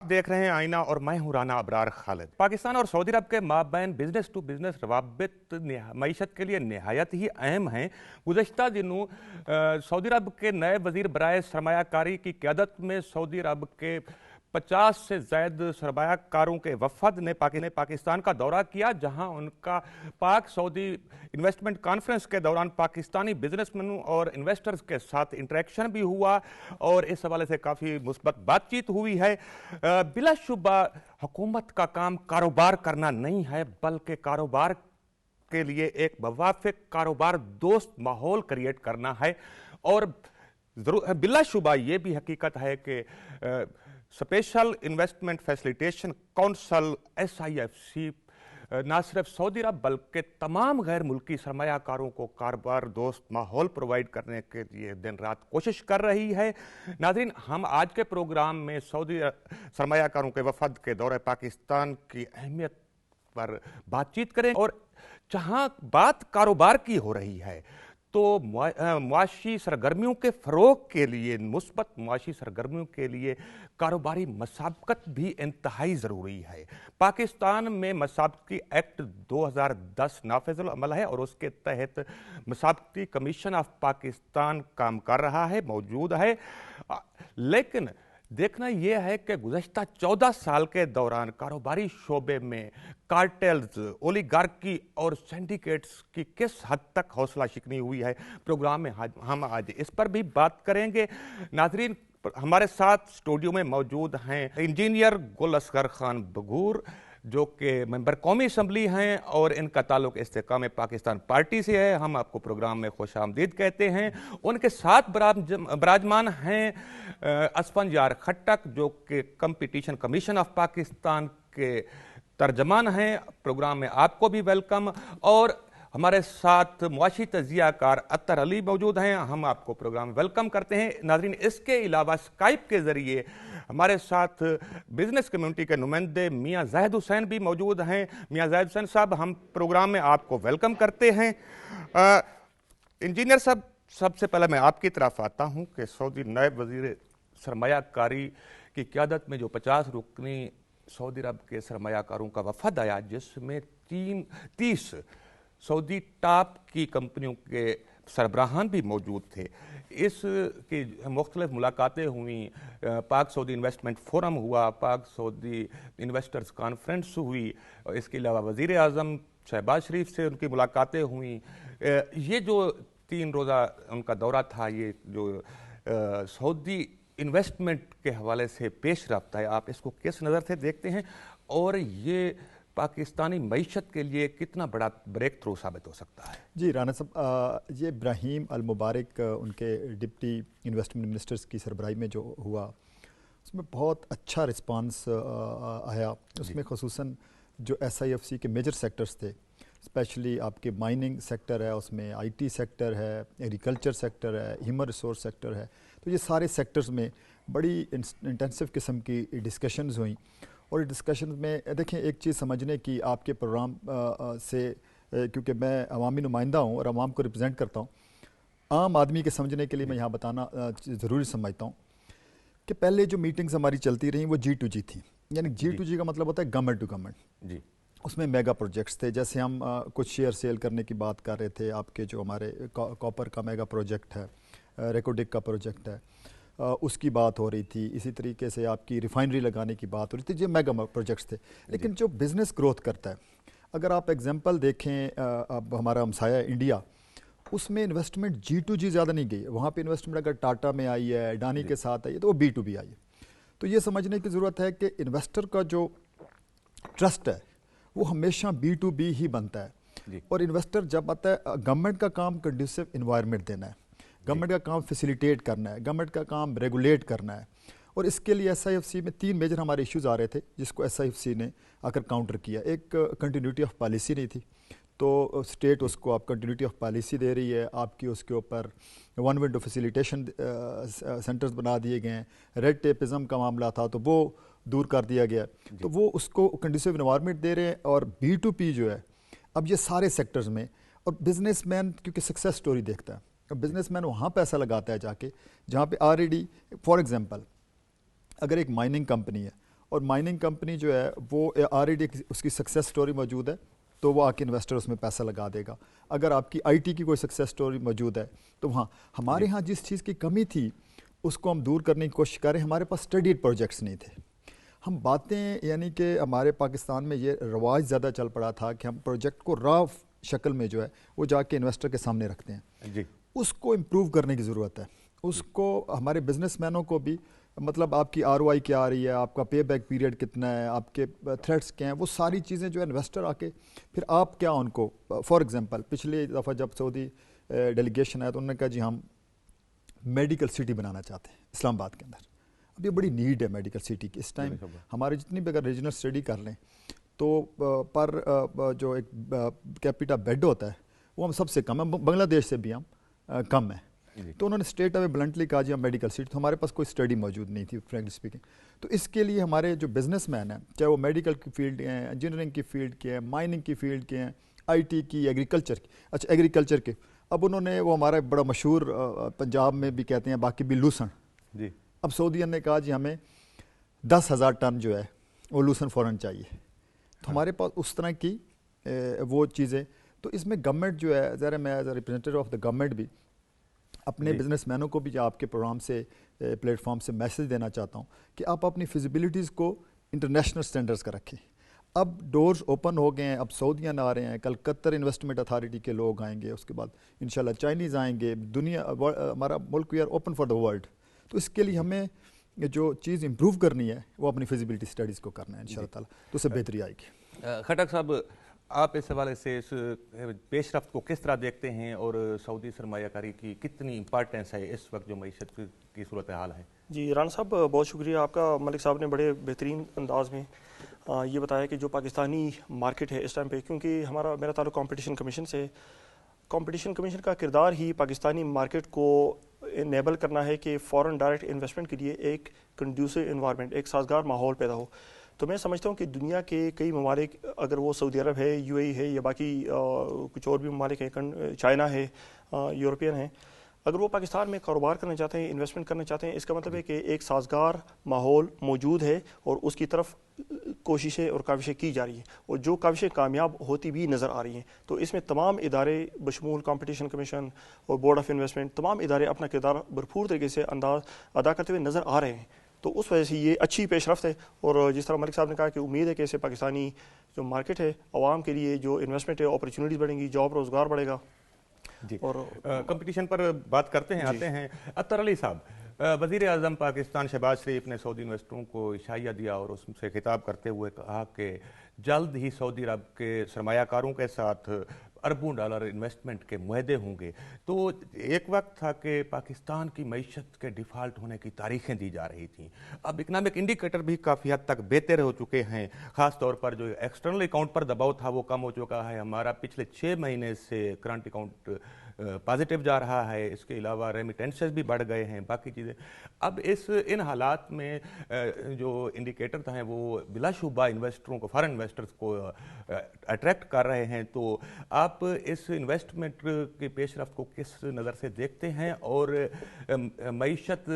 देख रहे हैं आईना और मैं हूं राना अबरार खालिद। पाकिस्तान और सऊदी अरब के माबैन बिजनेस टू बिजनेस रवाबित मईशत के लिए नहायत ही अहम हैं। गुज़श्ता दिनों सऊदी अरब के नए वज़ीर बराए सरमायाकारी की क़यादत में सऊदी अरब के 50 से ज़ायद सरमायाकारों के वफ़द ने पाकिस्तान का दौरा किया, जहां उनका पाक सऊदी इन्वेस्टमेंट कॉन्फ्रेंस के दौरान पाकिस्तानी बिजनेसमैनों और इन्वेस्टर्स के साथ इंटरेक्शन भी हुआ और इस हवाले से काफ़ी मुस्बत बातचीत हुई है। बिलाशुबा हुकूमत का काम कारोबार करना नहीं है, बल्कि कारोबार के लिए एक मुवाफ़िक कारोबार दोस्त माहौल क्रिएट करना है। और बिलाशुबा ये भी हकीकत है कि special investment facilitation council SIFC ना सिर्फ सऊदी अरब बल्कि तमाम गैर मुल्की सरमायाकारों को कारोबार दोस्त माहौल प्रोवाइड करने के लिए दिन रात कोशिश कर रही है। नाज़रीन, हम आज के प्रोग्राम में सऊदी सरमायाकारों के वफद के दौरे पाकिस्तान की अहमियत पर बातचीत करें, और जहां बात कारोबार की हो रही है तो मुआशी सरगर्मियों के फ़रोग के लिए, मुस्बत मुआशी सरगर्मियों के लिए कारोबारी मसाबकत भी इंतहाई ज़रूरी है। पाकिस्तान में मसाबकी एक्ट 2010 नाफिज़ुल अमल है और उसके तहत मसाबकी कमीशन ऑफ पाकिस्तान काम कर रहा है, मौजूद है। लेकिन देखना यह है कि गुज़श्ता 14 साल के दौरान कारोबारी शोबे में कार्टेल्स, ओलिगार्की और सिंडिकेट्स की किस हद तक हौसला शिकनी हुई है। प्रोग्राम में हम आज इस पर भी बात करेंगे। नाजरीन, हमारे साथ स्टूडियो में मौजूद हैं इंजीनियर गुल असगर खान बगूर, जो कि मेंबर कौमी असम्बली हैं और इनका ताल्लुक इस्तेकाम पाकिस्तान पार्टी से है। हम आपको प्रोग्राम में खुश आमदीद कहते हैं। उनके साथ बराजमान हैं असफंजार खट्टक, जो कि कंपटीशन कमीशन ऑफ पाकिस्तान के तर्जमान हैं। प्रोग्राम में आपको भी वेलकम। और हमारे साथ मुआशी तजियाकार अत्तर अली मौजूद हैं, हम आपको प्रोग्राम में वेलकम करते हैं। नाजरीन, इसके अलावा स्काइप के ज़रिए हमारे साथ बिजनेस कम्युनिटी के नुमाइंदे मियाँ जाहिद हुसैन भी मौजूद हैं। मियाँ जाहिद हुसैन साहब, हम प्रोग्राम में आपको वेलकम करते हैं। इंजीनियर साहब, सबसे पहले मैं आपकी तरफ आता हूँ कि सऊदी नायब वज़ीर सरमायाकारी की क़यादत में जो 50 रुकनी सऊदी अरब के सरमायाकारों का वफ़द आया, जिसमें 30 सऊदी टॉप की कंपनियों के सरबराहान भी मौजूद थे। इसकी मुख्तलिफ मुलाकातें हुई, पाक सऊदी इन्वेस्टमेंट फोरम हुआ, पाक सऊदी इन्वेस्टर्स कॉन्फ्रेंस हुई, और इसके अलावा वज़ीर आज़म शहबाज शरीफ से उनकी मुलाकातें हुई। ये जो 3 रोज़ा उनका दौरा था, ये जो सऊदी इन्वेस्टमेंट के हवाले से पेश रफ्त है, आप इसको किस नज़र से देखते हैं और ये पाकिस्तानी मईशत के लिए कितना बड़ा ब्रेक थ्रू साबित हो सकता है? जी राना साहब, ये इब्राहीम अल मुबारक उनके डिप्टी इन्वेस्टमेंट मिनिस्टर्स की सरबराही में जो हुआ, उसमें बहुत अच्छा रिस्पांस आया। उसमें ख़ुसूसन जो SIFC के मेजर सेक्टर्स थे, स्पेशली आपके माइनिंग सेक्टर है, उसमें IT सेक्टर है, एग्रीकल्चर सेक्टर है, ह्यूमन रिसोर्स सेक्टर है, तो ये सारे सेक्टर्स में बड़ी इंटेंसिव किस्म की डिस्कशंस हुई। और डिस्कशन में देखें, एक चीज़ समझने की आपके प्रोग्राम से, क्योंकि मैं अवामी नुमाइंदा हूँ और अवाम को रिप्रेजेंट करता हूँ, आम आदमी के समझने के लिए मैं यहाँ बताना ज़रूरी समझता हूँ कि पहले जो मीटिंग्स हमारी चलती रहीं वो G2G थी। यानी G2G का मतलब होता है गवर्नमेंट टू गवर्नमेंट जी। उसमें मेगा प्रोजेक्ट्स थे, जैसे हम कुछ शेयर सेल करने की बात कर रहे थे। आपके जो हमारे कॉपर का मेगा प्रोजेक्ट है, रेकोडिक का प्रोजेक्ट है, उसकी बात हो रही थी। इसी तरीके से आपकी रिफाइनरी लगाने की बात हो रही थी। ये मेगा प्रोजेक्ट्स थे। लेकिन जो बिज़नेस ग्रोथ करता है, अगर आप एग्जांपल देखें, अब हमारा हमसाया इंडिया, उसमें इन्वेस्टमेंट G2G ज़्यादा नहीं गई। वहाँ पे इन्वेस्टमेंट अगर टाटा में आई है, अडानी के साथ आई है, तो वो B2B आई है। तो ये समझने की ज़रूरत है कि इन्वेस्टर का जो ट्रस्ट है वो हमेशा B2B ही बनता है। और इन्वेस्टर जब आता है, गवर्नमेंट का काम कंड्यूसिव इन्वायरमेंट देना है, गवर्नमेंट का काम फैसिलिटेट करना है, गवर्नमेंट का काम रेगुलेट करना है। और इसके लिए SIFC में 3 मेजर हमारे इश्यूज़ आ रहे थे, जिसको SIFC ने आकर काउंटर किया। एक कंटिन्यूटी ऑफ पॉलिसी नहीं थी, तो स्टेट उसको आप कंटिन्यूटी ऑफ पॉलिसी दे रही है, आपकी उसके ऊपर वन विंडो फैसिलिटेशन सेंटर्स बना दिए गए हैं। रेड टेपिज्म का मामला था, तो वो दूर कर दिया गया, तो वो उसको कंडीसिव एनवायरनमेंट दे रहे हैं। और B2P जो है, अब ये सारे सेक्टर्स में, और बिजनेसमैन क्योंकि सक्सेस स्टोरी देखता है, अब बिजनेसमैन वहाँ पैसा लगाता है जाके जहाँ पे ऑलरेडी, फॉर एग्जांपल अगर एक माइनिंग कंपनी है اور مائننگ کمپنی جو ہے وہ آلریڈی اس کی سکسیس سٹوری موجود ہے تو وہ آ کے انویسٹر اس میں پیسہ لگا دے گا. اگر آپ کی آئی ٹی کی کوئی سکسیس سٹوری موجود ہے تو وہاں ہمارے ہاں جس چیز کی کمی تھی اس کو ہم دور کرنے کی کوشش کریں. ہمارے پاس اسٹڈیڈ پروجیکٹس نہیں تھے. ہم باتیں یعنی کہ ہمارے پاکستان میں یہ رواج زیادہ چل پڑا تھا کہ ہم پروجیکٹ کو را شکل میں جو ہے وہ جا کے انویسٹر کے سامنے رکھتے ہیں. جی اس کو امپروو کرنے کی ضرورت ہے. اس کو ہمارے بزنس مینوں کو بھی مطلب آپ کی ROI کیا آ رہی ہے, آپ کا پے بیک پیریڈ کتنا ہے, آپ کے تھریٹس کیا ہیں, وہ ساری چیزیں جو ہے انویسٹر آ کے پھر آپ کیا ان کو. فار ایگزامپل پچھلی دفعہ جب سعودی ڈیلیگیشن آیا تو انہوں نے کہا جی ہم میڈیکل سٹی بنانا چاہتے ہیں اسلام آباد کے اندر. اب یہ بڑی نیڈ ہے میڈیکل سٹی کی اس ٹائم. ہماری جتنی بھی اگر ریجنل اسٹڈی کر لیں تو پر جو ایک کیپیٹا بیڈ ہوتا ہے وہ ہم سب سے کم ہے, بنگلہ دیش سے بھی ہم کم ہے. تو انہوں نے اسٹیٹ اوے بلنٹلی کہا جی ہم میڈیکل سیٹ, تو ہمارے پاس کوئی اسٹڈی موجود نہیں تھی فرینکلی اسپیکنگ. تو اس کے لیے ہمارے جو بزنس مین ہیں چاہے وہ میڈیکل کی فیلڈ کے ہیں, انجینئرنگ کی فیلڈ کے ہیں, مائننگ کی فیلڈ کے ہیں, IT کی, ایگریکلچر کی, اچھا ایگریکلچر کے, اب انہوں نے وہ ہمارا بڑا مشہور پنجاب میں بھی کہتے ہیں باقی بھی لوسن جی. اب سعودیہ نے کہا جی ہمیں 10,000 ٹن جو ہے وہ لوسن فوراً چاہیے. تو ہمارے پاس اس طرح کی وہ چیزیں. تو اس میں گورنمنٹ جو ہے ذرا میں as a representative of the government بھی اپنے بزنس مینوں کو بھی آپ کے پروگرام سے پلیٹ فارم سے میسج دینا چاہتا ہوں کہ آپ اپنی فیزیبلٹیز کو انٹرنیشنل سٹینڈرڈز کا رکھیں. اب ڈورز اوپن ہو گئے ہیں, اب سعودیان آ رہے ہیں, کل قطر انویسٹمنٹ اتھارٹی کے لوگ آئیں گے, اس کے بعد انشاءاللہ چائنیز آئیں گے. دنیا ہمارا ملک we are open for the world. تو اس کے لیے ہمیں جو چیز امپروو کرنی ہے وہ اپنی فیزیبلٹی اسٹڈیز کو کرنا ہے انشاءاللہ تعالیٰ, تو اس سے بہتری آئے گی. خٹک صاحب, آپ اس حوالے سے اس پیش رفت کو کس طرح دیکھتے ہیں اور سعودی سرمایہ کاری کی کتنی امپارٹینس ہے اس وقت جو معیشت کی صورتحال ہے؟ جی رانا صاحب بہت شکریہ آپ کا. ملک صاحب نے بڑے بہترین انداز میں یہ بتایا کہ جو پاکستانی مارکیٹ ہے اس ٹائم پہ, کیونکہ میرا تعلق کمپٹیشن کمیشن سے, کمپٹیشن کمیشن کا کردار ہی پاکستانی مارکیٹ کو انیبل کرنا ہے کہ فورن ڈائریکٹ انویسٹمنٹ کے لیے ایک کنڈیوسو انوائرمنٹ, ایک سازگار ماحول پیدا ہو. تو میں سمجھتا ہوں کہ دنیا کے کئی ممالک, اگر وہ سعودی عرب ہے, UAE ہے یا باقی کچھ اور بھی ممالک ہیں, چائنا ہے, یورپین ہیں, اگر وہ پاکستان میں کاروبار کرنا چاہتے ہیں, انویسٹمنٹ کرنا چاہتے ہیں, اس کا مطلب ہے کہ ایک سازگار ماحول موجود ہے اور اس کی طرف کوششیں اور کاوشیں کی جا رہی ہیں, اور جو کاوشیں کامیاب ہوتی بھی نظر آ رہی ہیں. تو اس میں تمام ادارے بشمول کمپٹیشن کمیشن اور بورڈ آف انویسٹمنٹ, تمام ادارے اپنا کردار بھرپور طریقے سے ادا کرتے ہوئے نظر آ رہے ہیں. تو اس وجہ سے یہ اچھی پیش رفت ہے. اور جس طرح ملک صاحب نے کہا کہ امید ہے کہ اسے پاکستانی جو مارکیٹ ہے, عوام کے لیے جو انویسٹمنٹ ہے, اپرچونیٹیز بڑھیں گی, جاب روزگار بڑھے گا. جی, اور کمپٹیشن پر بات کرتے ہیں, آتے ہیں اطہر علی صاحب. وزیر اعظم پاکستان شہباز شریف نے سعودی انویسٹروں کو عشائیہ دیا اور اس سے خطاب کرتے ہوئے کہا کہ جلد ہی سعودی عرب کے سرمایہ کاروں کے ساتھ اربوں ڈالر انویسٹمنٹ کے معاہدے ہوں گے. تو ایک وقت تھا کہ پاکستان کی معیشت کے ڈیفالٹ ہونے کی تاریخیں دی جا رہی تھیں. اب اکنامک انڈیکیٹر بھی کافی حد تک بہتر ہو چکے ہیں, خاص طور پر جو ایکسٹرنل اکاؤنٹ پر دباؤ تھا وہ کم ہو چکا ہے. ہمارا پچھلے 6 مہینے سے کرنٹ اکاؤنٹ پازیٹیو جا رہا ہے. اس کے علاوہ ریمیٹنسز بھی بڑھ گئے ہیں, باقی چیزیں. اب ان حالات میں جو انڈیکیٹرز ہیں وہ بلا شبہ انویسٹروں کو, فارن انویسٹرز کو اٹریکٹ کر رہے ہیں. تو آپ اس انویسٹمنٹ کی پیش رفت کو کس نظر سے دیکھتے ہیں اور معیشت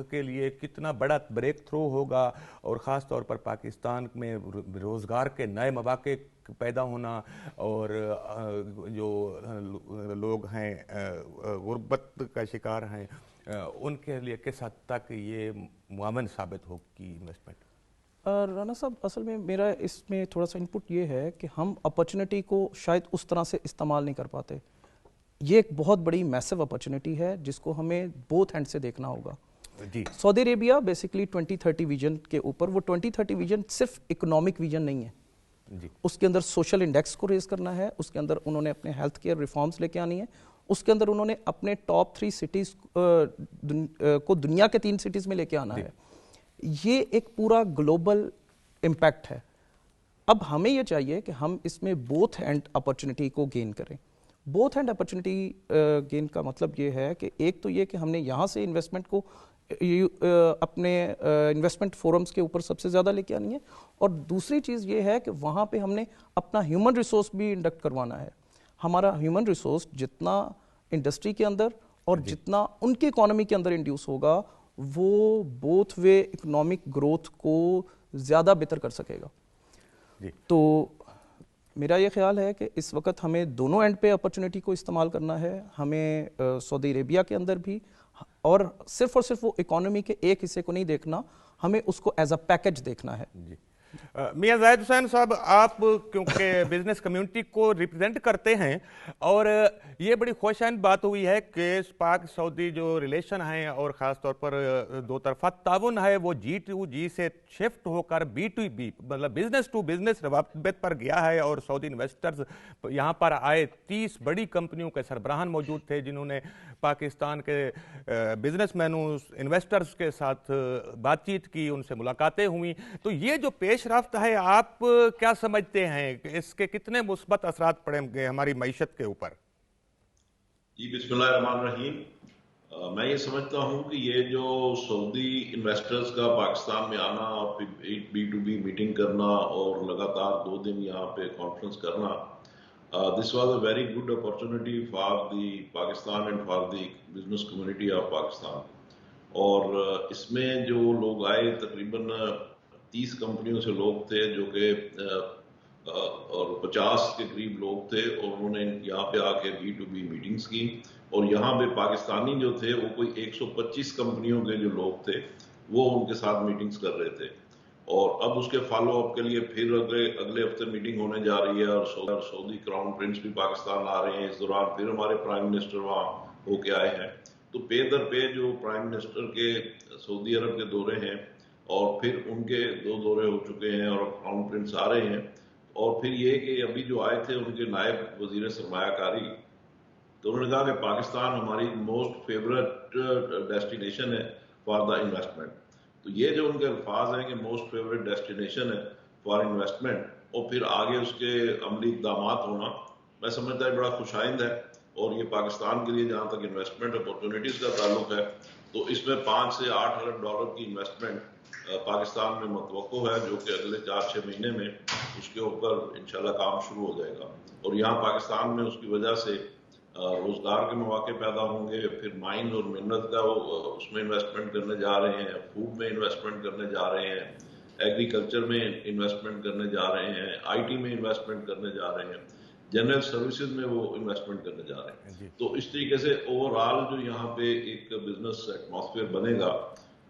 کے لیے کتنا بڑا بریک تھرو ہوگا, اور خاص طور پر پاکستان میں روزگار کے نئے مواقع پیدا ہونا اور جو لوگ ہیں غربت کا شکار ہیں ان کے لیے کس حد تک یہ معاون ثابت ہوگی انویسٹمنٹ؟ رانا صاحب اصل میں میرا اس میں تھوڑا سا انپٹ یہ ہے کہ ہم اپرچونٹی کو شاید اس طرح سے استعمال نہیں کر پاتے. یہ ایک بہت بڑی میسو اپرچونٹی ہے جس کو ہمیں بوتھ ہینڈ سے دیکھنا ہوگا. جی, سعودی عربیہ بیسکلی 2030 ویژن کے اوپر, وہ 2030 ویژن صرف اکنامک ویژن نہیں ہے, جی, اس کے اندر سوشل انڈیکس کو ریز کرنا ہے, اس کے اندر انہوں نے اپنے ہیلتھ کیئر ریفارمز لے کے آنی ہے, اس کے اندر انہوں نے اپنے ٹاپ 3 سٹیز کو دنیا کے 3 سٹیز میں لے کے آنا ہے. یہ ایک پورا گلوبل امپیکٹ ہے. اب ہمیں یہ چاہیے کہ ہم اس میں بوتھ ہینڈ اپرچونٹی کو گین کریں. بوتھ ہینڈ اپرچونٹی گین کا مطلب یہ ہے کہ ایک تو یہ کہ ہم نے یہاں سے انویسٹمنٹ کو اپنے انویسٹمنٹ فورمز کے اوپر سب سے زیادہ لے کے آنی ہے, اور دوسری چیز یہ ہے کہ وہاں پہ ہم نے اپنا ہیومن ریسورس بھی انڈکٹ کروانا ہے. ہمارا ہیومن ریسورس جتنا انڈسٹری کے اندر اور جتنا ان کی اکانومی کے اندر انڈیوس ہوگا وہ بوتھ وے اکنامک گروتھ کو زیادہ بہتر کر سکے گا. تو میرا یہ خیال ہے کہ اس وقت ہمیں دونوں اینڈ پہ اپرچونٹی کو استعمال کرنا ہے. ہمیں سعودی عربیہ کے اندر بھی اور صرف وہ اکانومی کے ایک حصے کو نہیں دیکھنا, ہمیں اس کو ایز اے پیکج دیکھنا ہے. میاں زاہد حسین صاحب, آپ کیونکہ بزنس کمیونٹی کو ریپرزینٹ کرتے ہیں, اور یہ بڑی خوشائند بات ہوئی ہے کہ پاک سعودی جو ریلیشن ہیں اور خاص طور پر دو طرفہ تعاون ہے وہ G2G سے شفٹ ہو کر B2B مطلب بزنس ٹو بزنس روابط پر گیا ہے, اور سعودی انویسٹرز یہاں پر آئے. 30 بڑی کمپنیوں کے سربراہان موجود تھے جنہوں نے پاکستان کے بزنس مینوں انویسٹرز کے ساتھ بات چیت کی, ان سے ملاقاتیں ہوئیں. تو یہ جو پیش رفت ہے, آپ کیا سمجھتے ہیں کہ اس کے کتنے مثبت اثرات پڑیں گے ہماری معیشت کے اوپر؟ جی بسم اللہ الرحمن الرحیم. میں یہ سمجھتا ہوں کہ یہ جو سعودی انویسٹرز کا پاکستان میں آنا اور پھر B2B میٹنگ کرنا اور لگاتار 2 دن یہاں پہ کانفرنس کرنا, this was a very good opportunity for the Pakistan and for the business community of Pakistan. اور اس میں جو لوگ آئے تقریباً 30 کمپنیوں سے لوگ تھے جو کہ اور 50 کے قریب لوگ تھے, اور انہوں نے یہاں پہ آ کے B2B میٹنگز کی. اور یہاں پہ پاکستانی جو تھے وہ کوئی 125 کمپنیوں کے جو لوگ تھے وہ ان کے ساتھ میٹنگز کر رہے تھے. اور اب اس کے فالو اپ کے لیے پھر اگلے ہفتے میٹنگ ہونے جا رہی ہے, اور سعودی کراؤن پرنس بھی پاکستان آ رہے ہیں. اس دوران پھر ہمارے پرائم منسٹر وہاں ہو کے آئے ہیں. تو پے در پے جو پرائم منسٹر کے سعودی عرب کے دورے ہیں, اور پھر ان کے 2 دورے ہو چکے ہیں, اور کراؤن پرنس آ رہے ہیں. اور پھر یہ کہ ابھی جو آئے تھے ان کے نائب وزیر سرمایہ کاری, تو انہوں نے کہا کہ پاکستان ہماری موسٹ فیوریٹ ڈیسٹینیشن ہے فار دا انویسٹمنٹ. تو یہ جو ان کے الفاظ ہیں کہ موسٹ فیوریٹ ڈیسٹینیشن ہے فار انویسٹمنٹ, اور پھر آگے اس کے عملی اقدامات ہونا, میں سمجھتا ہے بڑا خوشائند ہے. اور یہ پاکستان کے لیے جہاں تک انویسٹمنٹ اپورچونیٹیز کا تعلق ہے تو اس میں 5 سے 8 ارب ڈالر کی انویسٹمنٹ پاکستان میں متوقع ہے, جو کہ اگلے 4-6 مہینے میں اس کے اوپر انشاءاللہ کام شروع ہو جائے گا. اور یہاں پاکستان میں اس کی وجہ سے روزگار کے مواقع پیدا ہوں گے. پھر مائن اور منرل کا اس میں انویسٹمنٹ کرنے جا رہے ہیں, فوڈ میں انویسٹمنٹ کرنے جا رہے ہیں, ایگریکلچر میں انویسٹمنٹ کرنے جا رہے ہیں, IT میں انویسٹمنٹ کرنے جا رہے ہیں, جنرل سروسز میں وہ انویسٹمنٹ کرنے جا رہے ہیں. تو اس طریقے سے اوور آل جو یہاں پہ ایک بزنس ایٹماسفیئر بنے گا,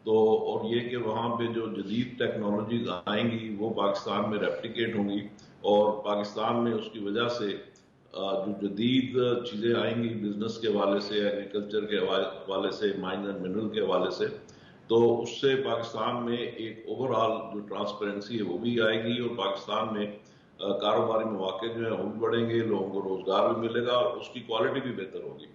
تو اور یہ کہ وہاں پہ جو جدید ٹیکنالوجیز آئیں گی وہ پاکستان میں ریپلیکیٹ ہوں گی, اور پاکستان میں اس کی وجہ سے جو جدید چیزیں آئیں گی بزنس کے حوالے سے, ایگریکلچر کے حوالے سے, مائن اینڈ منرل کے حوالے سے, تو اس سے پاکستان میں ایک اوور آل جو ٹرانسپیرنسی ہے وہ بھی آئے گی, اور پاکستان میں کاروباری مواقع جو ہیں وہ بھی بڑھیں گے, لوگوں کو روزگار بھی ملے گا, اور اس کی کوالٹی بھی بہتر ہوگی.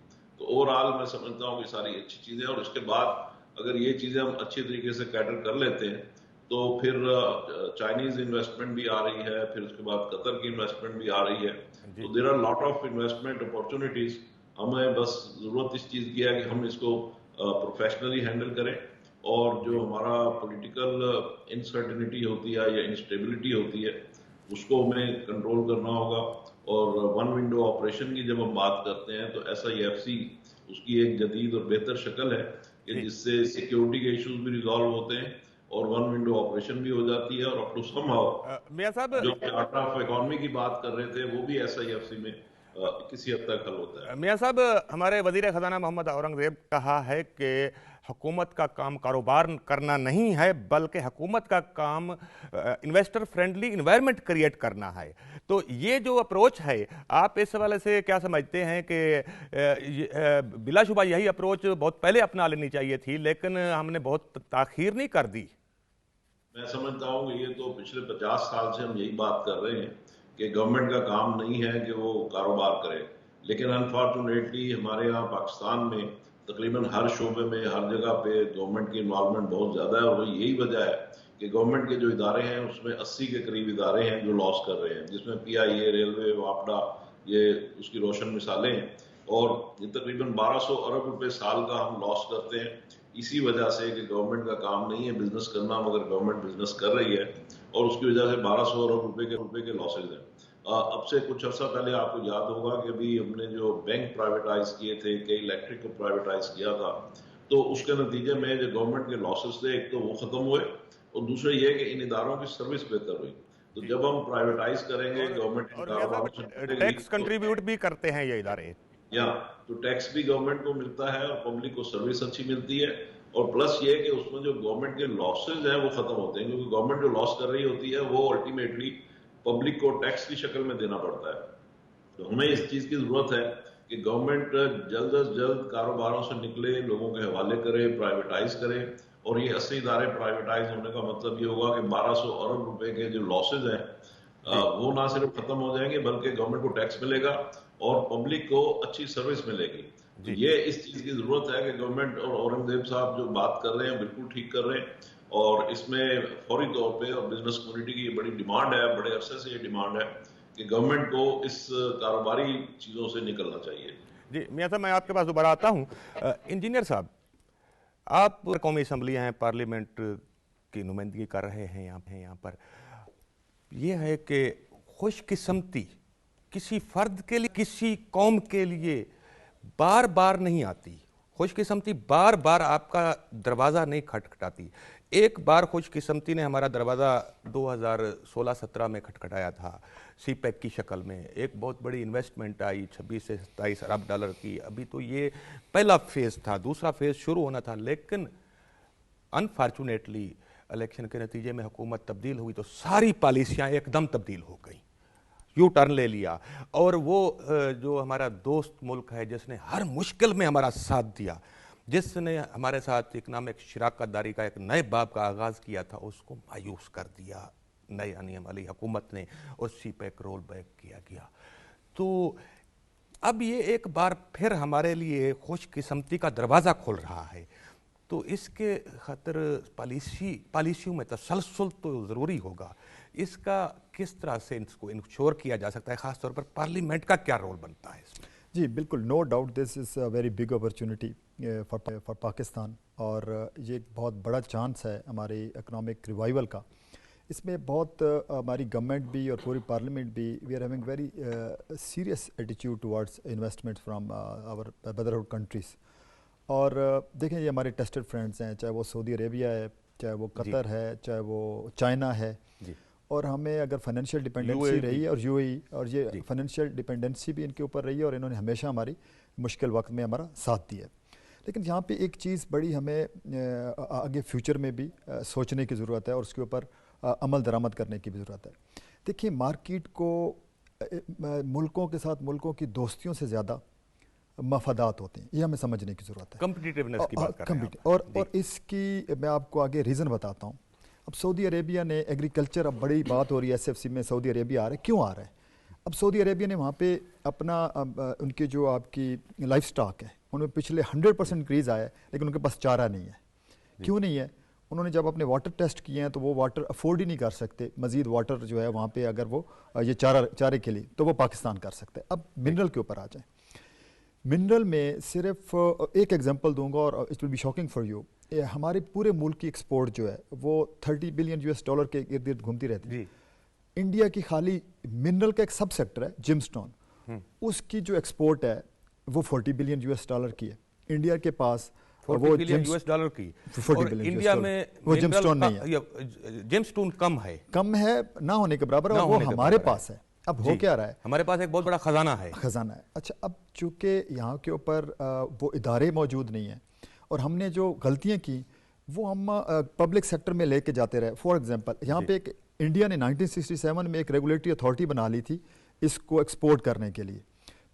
تو اوور آل میں سمجھتا ہوں کہ ساری اچھی چیزیں. اور اس کے بعد اگر یہ چیزیں ہم اچھے طریقے سے کیٹر کر لیتے ہیں تو پھر چائنیز انویسٹمنٹ بھی آ رہی ہے, پھر اس کے بعد قطر کی انویسٹمنٹ بھی آ رہی ہے. تو there are lot of investment opportunities. ہمیں بس ضرورت اس چیز کی ہے کہ ہم اس کو پروفیشنلی ہینڈل کریں, اور جو ہمارا پولیٹیکل انسرٹنٹی ہوتی ہے یا انسٹیبلٹی ہوتی ہے اس کو ہمیں کنٹرول کرنا ہوگا. اور ون ونڈو آپریشن کی جب ہم بات کرتے ہیں تو SIFC اس کی ایک جدید اور بہتر شکل ہے کہ جس سے سیکیورٹی کے ایشوز بھی ریزالو ہوتے ہیں اور ون ونڈو آپریشن بھی ہو جاتی ہے. اور اپ ٹو سم ہاؤ میاں صاحب جو چارٹر آف اکانومی کی بات کر رہے تھے وہ بھی SIFC میں کسی حد تک حل ہوتا ہے. میاں صاحب, ہمارے وزیر خزانہ محمد اورنگزیب کہا ہے کہ حکومت کا کام کاروبار کرنا نہیں ہے بلکہ حکومت کا کام انویسٹر فرینڈلی انوائرمنٹ کریٹ کرنا ہے. تو یہ جو اپروچ ہے آپ اس حوالے سے کیا سمجھتے ہیں کہ بلا شبہ یہی اپروچ بہت پہلے اپنا لینی چاہیے تھی لیکن ہم نے بہت تاخیر نہیں کر دی؟ میں سمجھتا ہوں کہ یہ تو پچھلے 50 سال سے ہم یہی بات کر رہے ہیں کہ گورنمنٹ کا کام نہیں ہے کہ وہ کاروبار کرے, لیکن انفارچونیٹلی ہمارے یہاں پاکستان میں تقریباً ہر شعبے میں ہر جگہ پہ گورنمنٹ کی انوالومنٹ بہت زیادہ ہے. اور یہی وجہ ہے کہ گورنمنٹ کے جو ادارے ہیں اس میں 80 کے قریب ادارے ہیں جو لاس کر رہے ہیں, جس میں PIA, ریلوے, واپڈا, یہ اس کی روشن مثالیں ہیں. اور یہ تقریباً 1200 ارب روپے سال کا ہم لاس کرتے ہیں اسی وجہ سے کہ گورنمنٹ کا کام نہیں ہے بزنس کرنا, مگر گورنمنٹ بزنس کر رہی ہے اور اس کی وجہ سے 1200 ارب روپے کے لاسز ہیں. اب سے کچھ عرصہ پہلے آپ کو یاد ہوگا کہ ابھی ہم نے جو بینک پرائیویٹائز کیے تھے, کئی الیکٹرک کو پرائیویٹائز کیا تھا, تو اس کے نتیجے میں جو گورنمنٹ کے لاسز تھے ایک تو وہ ختم ہوئے, और दूसरा ये कि इन इदारों की सर्विस बेहतर हुई। तो जब हम प्राइवेटाइज करेंगे, गवर्नमेंट इन कारोबारों से जुड़ेगी, टैक्स कंट्रीब्यूट भी करते हैं ये इदारे, या तो टैक्स भी गवर्नमेंट को मिलता है और पब्लिक को सर्विस अच्छी मिलती है, और प्लस ये कि उसमें जो गवर्नमेंट के लॉसेज हैं वो खत्म होते हैं, क्योंकि गवर्नमेंट जो लॉस कर रही होती है वो अल्टीमेटली पब्लिक को टैक्स की शक्ल में देना पड़ता है। तो हमें इस चीज की जरूरत है कि गवर्नमेंट जल्द अज जल्द कारोबारों से निकले, लोगों के हवाले करे, प्राइवेटाइज करे, और ये 80 इदारे प्राइवेटाइज होने का मतलब ये होगा कि 1200 अरब रुपए के जो लॉसेज हैं वो ना सिर्फ खत्म हो जाएंगे बल्कि गवर्नमेंट को टैक्स मिलेगा और पब्लिक को अच्छी सर्विस मिलेगी। तो ये इस चीज की जरूरत है कि गवर्नमेंट, और औरंगजेब साहब जो बात कर रहे हैं बिल्कुल ठीक कर रहे हैं, और इसमें फौरी तौर पे और बिजनेस कम्युनिटी की बड़ी डिमांड है, बड़े अरसे से ये डिमांड है कि गवर्नमेंट को इस कारोबारी चीजों से निकलना चाहिए। जी मियां साहब, मैं आपके पास दोबारा आता हूँ। इंजीनियर साहब, आप कौमी असम्बली हैं, पार्लियामेंट की नुमाइंदगी कर रहे हैं यहाँ पर। यह है कि खुशकिस्मती किसी फर्द के लिए, किसी कौम के लिए बार बार नहीं आती। खुशकिस्मती बार बार आपका दरवाज़ा नहीं खटखटाती। एक बार खुशकिस्मती ने हमारा दरवाज़ा 2016-17 में खटखटाया था सीपैक की शक्ल में। एक बहुत बड़ी इन्वेस्टमेंट आई 26 से 27 अरब डॉलर की। अभी तो ये पहला फेज़ था, दूसरा फेज़ शुरू होना था, लेकिन अनफॉर्चुनेटली इलेक्शन के नतीजे में हुकूमत तब्दील हुई तो सारी पॉलिसियाँ एकदम तब्दील हो गई, यू टर्न ले लिया। और वो जो हमारा दोस्त मुल्क है जिसने हर मुश्किल में हमारा साथ दिया, जिसने हमारे साथ इकनॉमिक शराकत दारी का एक नए बाब का आगाज़ किया था, उसको मायूस कर दिया नई अनियम वाली हुकूमत ने और सीपैक रोल बैक किया गया। तो अब ये एक बार फिर हमारे लिए खुशकिस्मती का दरवाज़ा खुल रहा है। तो इसके खातिर पॉलिसियों में तसलसल तो ज़रूरी होगा। इसका किस तरह से इसको इंश्योर किया जा सकता है, ख़ास तौर पर पार्लियामेंट का क्या रोल बनता है इसमें? जी बिल्कुल, no doubt this is a very big opportunity for Pakistan, और ये एक बहुत बड़ा चांस है हमारी इकोनॉमिक रिवाइवल का। इसमें बहुत हमारी गवर्नमेंट भी और पूरी पार्लियामेंट भी, we are having very serious attitude towards investment from our brotherhood countries. और देखें, ये हमारे टेस्टेड फ्रेंड्स हैं, चाहे वो सऊदी अरेबिया है, चाहे वो कतर है, चाहे वो चाइना है, और हमें अगर फाइनेंशियल डिपेंडेंसी रही है, और यूएई, और ये फाइनेंशियल डिपेंडेंसी भी इनके ऊपर रही है, और इन्होंने हमेशा हमारी मुश्किल वक्त में हमारा साथ दिया। लेकिन यहाँ पे एक चीज़ बड़ी हमें आगे फ्यूचर में भी सोचने की ज़रूरत है, और उसके ऊपर अमल दरामद करने की भी ज़रूरत है। देखिए, मार्केट को मुल्कों के साथ मुल्कों की दोस्तियों से ज़्यादा मफादात होते हैं, ये हमें समझने की ज़रूरत है। कम्पिटिटिवनेस की बात कर रहे हैं आप। और इसकी मैं आपको आगे रीज़न बताता हूँ। अब सऊदी अरेबिया ने एग्रीकल्चर, अब बड़ी बात हो रही है एसएफसी में, सऊदी अरेबिया आ रहा है, क्यों आ रहा है? अब सऊदी अरेबिया ने वहाँ पे अपना उनकी जो आपकी लाइफ स्टॉक है उनमें पिछले 100% इंक्रीज़ आया है, लेकिन उनके पास चारा नहीं है। क्यों नहीं है? उन्होंने जब अपने वाटर टेस्ट किए हैं तो वो वाटर अफोर्ड ही नहीं कर सकते, मज़ीद वाटर जो है वहाँ पे अगर वो ये चारे के लिए, तो वो पाकिस्तान कर सकते हैं। अब मिनरल के ऊपर आ जाए। मिनरल में सिर्फ एक एग्जांपल दूंगा और it will be shocking for you. हमारे पूरे मुल्क की एक्सपोर्ट जो है वो 30 बिलियन यूएस डॉलर के इर्द गिर्द घूमती रहती है। इंडिया की खाली मिनरल का एक सब सेक्टर है जिमस्टोन, उसकी जो एक्सपोर्ट है वो 40 बिलियन यूएस डॉलर की है। इंडिया के पास 40 बिलियन यूएस डॉलर की, 40 बिलियन इंडिया में वो जिमस्टोन नहीं है, जिमस्टोन कम है ना होने के बराबर, और वो हमारे पास है। अब हो क्या रहा है? हमारे पास एक बहुत बड़ा खजाना है। अच्छा, अब चूंकि यहाँ के ऊपर वो इदारे मौजूद नहीं हैं, और हमने जो गलतियाँ की वो हम पब्लिक सेक्टर में लेके जाते रहे। फॉर एग्जांपल, यहाँ पे एक इंडिया ने 1967 में एक रेगुलेटरी अथॉरिटी बना ली थी इसको एक्सपोर्ट करने के लिए।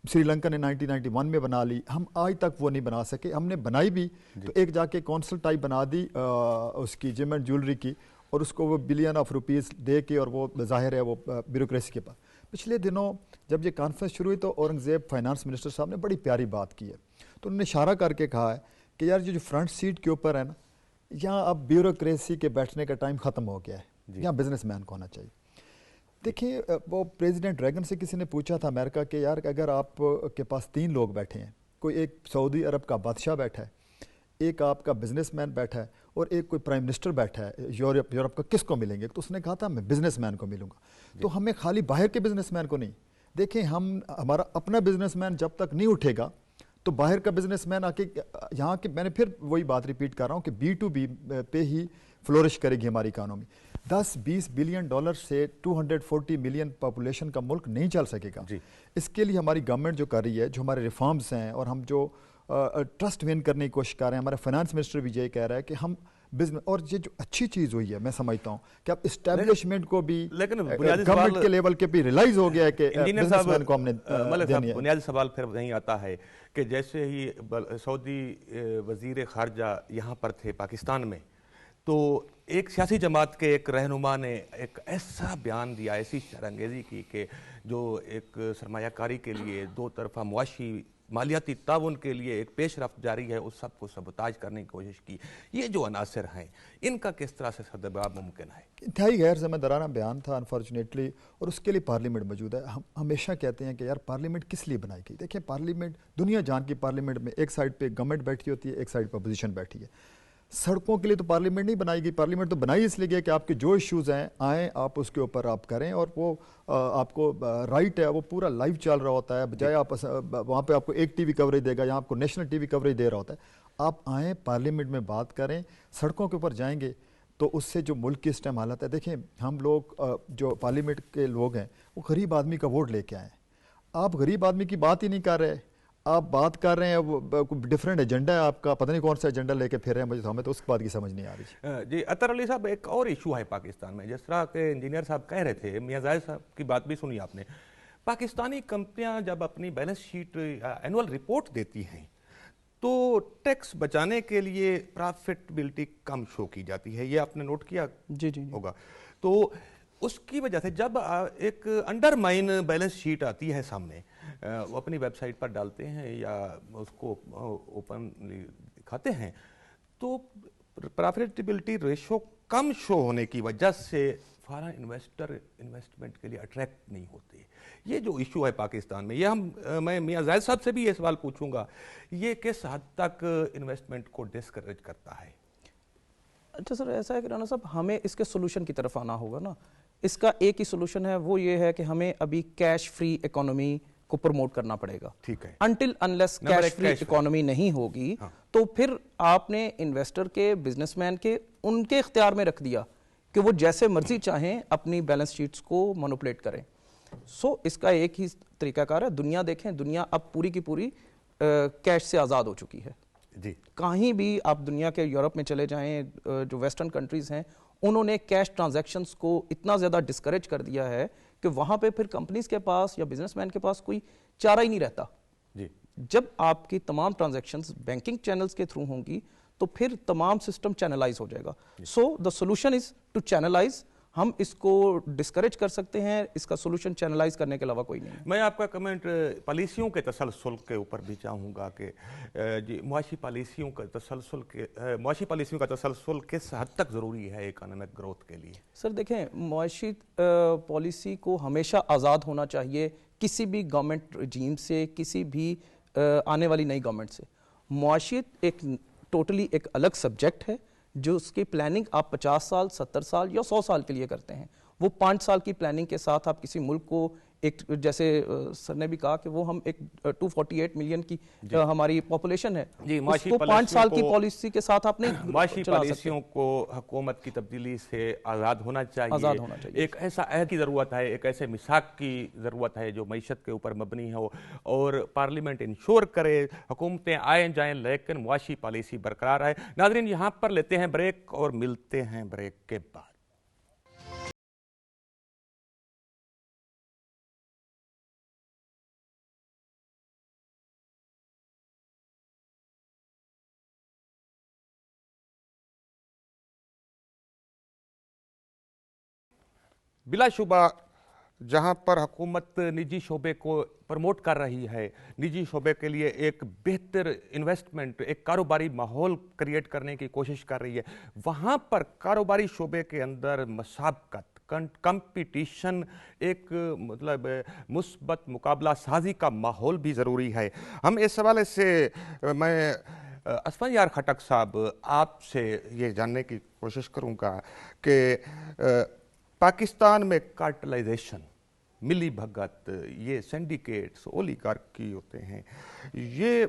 श्रीलंका ने 1991 में बना ली, हम आज तक वो नहीं बना सके। हमने बनाई भी तो एक जाके कौंसल टाइप बना दी उसकी जेम एंड ज्वेलरी की, और उसको वो बिलियन ऑफ रुपीज़ दे के, और वो ज़ाहिर है वो ब्यूरोक्रेसी के पास। पिछले दिनों जब ये कॉन्फ्रेंस शुरू हुई तो औरंगज़ेब फाइनेंस मिनिस्टर साहब ने बड़ी प्यारी बात की है। तो उन्होंने इशारा करके कहा है कि यार ये जो फ्रंट सीट के ऊपर है ना, यहाँ अब ब्यूरोक्रेसी के बैठने का टाइम ख़त्म हो गया है, यहाँ बिजनेसमैन को होना चाहिए। देखिए, वो प्रेसिडेंट रेगन से किसी ने पूछा था अमेरिका के, यार अगर आप के पास 3 लोग बैठे हैं, कोई एक सऊदी अरब का बादशाह बैठा है, एक आपका बिजनेसमैन बैठा है, और एक कोई प्राइम मिनिस्टर बैठा है यूरोप का, किसको मिलेंगे? तो उसने कहा था मैं बिजनेसमैन को मिलूंगा। तो हमें खाली बाहर के बिजनेसमैन को नहीं, देखें हमारा अपना बिजनेसमैन जब तक नहीं उठेगा तो बाहर का बिजनेसमैन आके यहाँ के, मैंने फिर वही बात रिपीट कर रहा हूँ कि B2B पे ही फ्लोरिश करेगी हमारी इकानमी। 10-20 बिलियन डॉलर से 240 मिलियन पॉपुलेशन का मुल्क नहीं चल सकेगा। इसके लिए हमारी गवर्नमेंट जो कर रही है, जो हमारे रिफॉर्म्स हैं और हम जो ट्रस्ट विन करने की कोशिश कर रहे हैं, हमारा फाइनेंस मिनिस्टर भी यही कह रहा है कि हम बिजनेस, और ये जो अच्छी चीज़ हुई है मैं समझता हूँ कि अब इस्टेब्लिशमेंट को भी गवर्नमेंट के लेवल के भी रियलाइज हो गया है कि बिजनेसमैन को हमने देनी है। बुनियादी सवाल फिर वहीं आता है कि जैसे ही सऊदी वजीर खारजा यहाँ पर थे पाकिस्तान में, तो एक सियासी जमात के एक रहनुमा ने एक ऐसा बयान दिया, ऐसी शरंगेज़ी की कि जो एक सरमायाकारी के लिए दो तरफा मुआशी मालियाती ताउन के लिए एक पेशरफ्त जारी है, उस सब को सबताज करने की कोशिश की। ये जो अनासर हैं, इनका किस तरह से सद्भाव मुमकिन है? इंतहाई गैर ज़िम्मेदाराना बयान था अनफॉर्चुनेटली, और उसके लिए पार्लियामेंट मौजूद है। हम हमेशा कहते हैं कि यार पार्लियामेंट किस लिए बनाई गई? देखिए पार्लियामेंट, दुनिया जान की पार्लियामेंट में एक साइड पे गवर्नमेंट बैठी होती है, एक साइड पे अपोजिशन बैठी है। सड़कों के लिए तो पार्लियामेंट नहीं बनाई गई, पार्लियामेंट तो बनाई इसलिए गई कि आपके जो इश्यूज़ हैं आएँ, आप उसके ऊपर आप करें, और वो आपको राइट है, वो पूरा लाइव चल रहा होता है, बजाय आप वहाँ पे आपको एक टीवी कवरेज देगा, यहाँ आपको नेशनल टीवी कवरेज दे रहा होता है। आप आएँ, पार्लियामेंट में बात करें, सड़कों के ऊपर जाएंगे तो उससे जो मुल्क की इस टाइम हालत है, देखें हम लोग जो पार्लियामेंट के लोग हैं वो गरीब आदमी का वोट लेके आए। आप गरीब आदमी की बात ही नहीं कर रहे, आप बात कर रहे हैं वो डिफरेंट एजेंडा है आपका, पता नहीं कौन सा एजेंडा लेके फिर रहे हैं, मुझे हमें तो उस बात की समझ नहीं आ रही। जी अतर अली साहब, एक और इशू है पाकिस्तान में, जिस तरह के इंजीनियर साहब कह रहे थे, मियां जाहिद साहब की बात भी सुनी आपने। पाकिस्तानी कंपनियां जब अपनी बैलेंस शीट एनुअल रिपोर्ट देती हैं तो टैक्स बचाने के लिए प्रॉफिटेबिलिटी कम शो की जाती है, ये आपने नोट किया जी होगा। तो उसकी वजह से जब एक अंडरमाइन बैलेंस शीट आती है सामने, वो अपनी वेबसाइट पर डालते हैं या उसको ओपन दिखाते हैं, तो प्रॉफिटेबिलिटी रेशो कम शो होने की वजह से फॉरेन इन्वेस्टर इन्वेस्टमेंट के लिए अट्रैक्ट नहीं होते। ये जो इशू है पाकिस्तान में, ये मैं मियां जाहिद साहब से भी ये सवाल पूछूंगा, ये किस हद तक इन्वेस्टमेंट को डिस्करेज करता है? अच्छा सर, ऐसा है कि राना साहब, हमें इसके सोल्यूशन की तरफ आना होगा ना। इसका एक ही सोल्यूशन है, वो ये है कि हमें अभी कैश फ्री इकोनॉमी को प्रमोट करना पड़ेगा। ठीक है। Until unless cash free economy नहीं होगी, तो फिर आपने इन्वेस्टर के, बिजनेसमैन के, उनके इख्तियार में रख दिया कि वो जैसे मर्जी चाहें अपनी बैलेंस शीट्स को मोनोपुलेट करें। सो इसका एक ही तरीकाकार है। दुनिया देखें, दुनिया अब पूरी की पूरी कैश से आज़ाद हो चुकी है जी। कहीं भी आप दुनिया के यूरोप में चले जाएं, जो वेस्टर्न कंट्रीज़ हैं, उन्होंने कैश ट्रांजैक्शंस को इतना ज़्यादा डिस्करेज कर दिया है कि वहाँ पे फिर कंपनीज के पास या बिजनेसमैन के पास कोई चारा ही नहीं रहता जी। जब आपकी तमाम ट्रांजैक्शंस बैंकिंग चैनल्स के थ्रू होंगी तो फिर तमाम सिस्टम चैनलाइज हो जाएगा। So the solution is to channelise. हम इसको डिस्करेज कर सकते हैं, इसका सोल्यूशन चैनलाइज करने के अलावा कोई नहीं है। मैं आपका कमेंट पॉलिसियों के तसलसल के ऊपर भी चाहूँगा कि जी मुआशी पॉलिसियों का तसलसल किस हद तक ज़रूरी है इकोनॉमिक ग्रोथ के लिए? सर देखें, मुआशी पॉलिसी को हमेशा आज़ाद होना चाहिए किसी भी गवर्नमेंट रजीम से, किसी भी आने वाली नई गवर्नमेंट से। मुआशियत एक टोटली एक अलग सब्जेक्ट है, जो उसकी प्लानिंग आप 50 साल, 70 साल या 100 साल के लिए करते हैं। वो 5 साल की प्लानिंग के साथ आप किसी मुल्क को एक, जैसे सर ने भी कहा कि वो हम एक 248 मिलियन की हमारी पॉपुलेशन है जी, उसको 5 साल की पॉलिसी के साथ आपने माशी पॉलिसियों को हुकूमत की तब्दीली से आज़ाद होना चाहिए। एक ऐसा अहद की ज़रूरत है, एक ऐसे मिसाक की ज़रूरत है जो मईशत के ऊपर मबनी हो, और पार्लियामेंट इंश्योर करे हुकूमतें आए जाएं लेकिन मुआशी पॉलिसी बरकरार है। नाज़रीन, यहाँ पर लेते हैं ब्रेक और मिलते हैं ब्रेक के बाद। बिलाशुबा जहाँ पर हुकूमत निजी शोबे को प्रमोट कर रही है, निजी शोबे के लिए एक बेहतर इन्वेस्टमेंट, एक कारोबारी माहौल क्रिएट करने की कोशिश कर रही है, वहाँ पर कारोबारी शोबे के अंदर मसाबकत, कंपटीशन, एक मतलब मुस्बत मुकाबला साजी का माहौल भी ज़रूरी है। हम इस हवाले से मैं असफन यार खटक साहब आपसे ये जानने की कोशिश करूँगा कि पाकिस्तान में कार्टलाइजेशन मिली भगत, ये सिंडिकेट्स, ओलिगार्की होते हैं, ये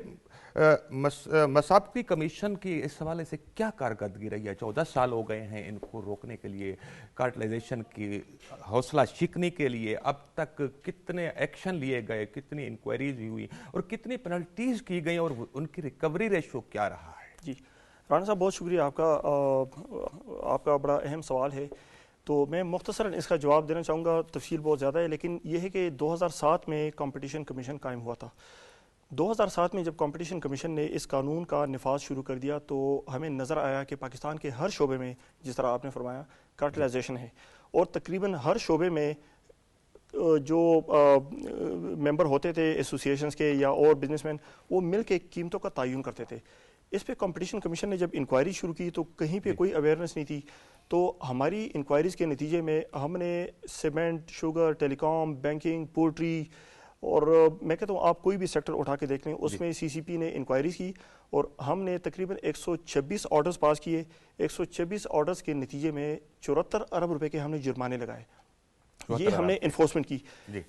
मसाबकी कमीशन की इस हवाले से क्या कारकर्दगी रही है? 14 साल हो गए हैं इनको रोकने के लिए, कार्टलाइजेशन की हौसला शिकने के लिए। अब तक कितने एक्शन लिए गए, कितनी इंक्वायरीज हुई और कितनी पेनल्टीज की गई और उनकी रिकवरी रेशो क्या रहा है? जी राना साहब, बहुत शुक्रिया आपका बड़ा अहम सवाल है। तो मैं मुख्तसरन इसका जवाब देना चाहूँगा, तफसील बहुत ज़्यादा है, लेकिन यह है कि 2007 में कंपटीशन कमीशन कायम हुआ था। 2007 में जब कंपटीशन कमीशन ने इस कानून का निफाज शुरू कर दिया तो हमें नज़र आया कि पाकिस्तान के हर शोबे में, जिस तरह आपने फरमाया, कार्टलाइजेशन है, और तकरीबन हर शोबे में जो मेंबर होते थे एसोसिएशंस के या और बिजनेसमैन, वो मिल के कीमतों का तयन करते थे। इस पे कंपटीशन कमीशन ने जब इंक्वायरी शुरू की तो कहीं पे कोई अवेयरनेस नहीं थी। तो हमारी इंक्वायरीज़ के नतीजे में हमने cement, sugar, telecom, banking, poultry, और मैं कहता हूँ आप कोई भी सेक्टर उठा के देख लें, उसमें सीसीपी ने इंक्वायरीज की और हमने तकरीबन 126 ऑर्डर्स पास किए। 126 ऑर्डर्स के नतीजे में 74 अरब रुपए के हमने जुर्माने लगाए। ये हमने इन्फोर्समेंट की।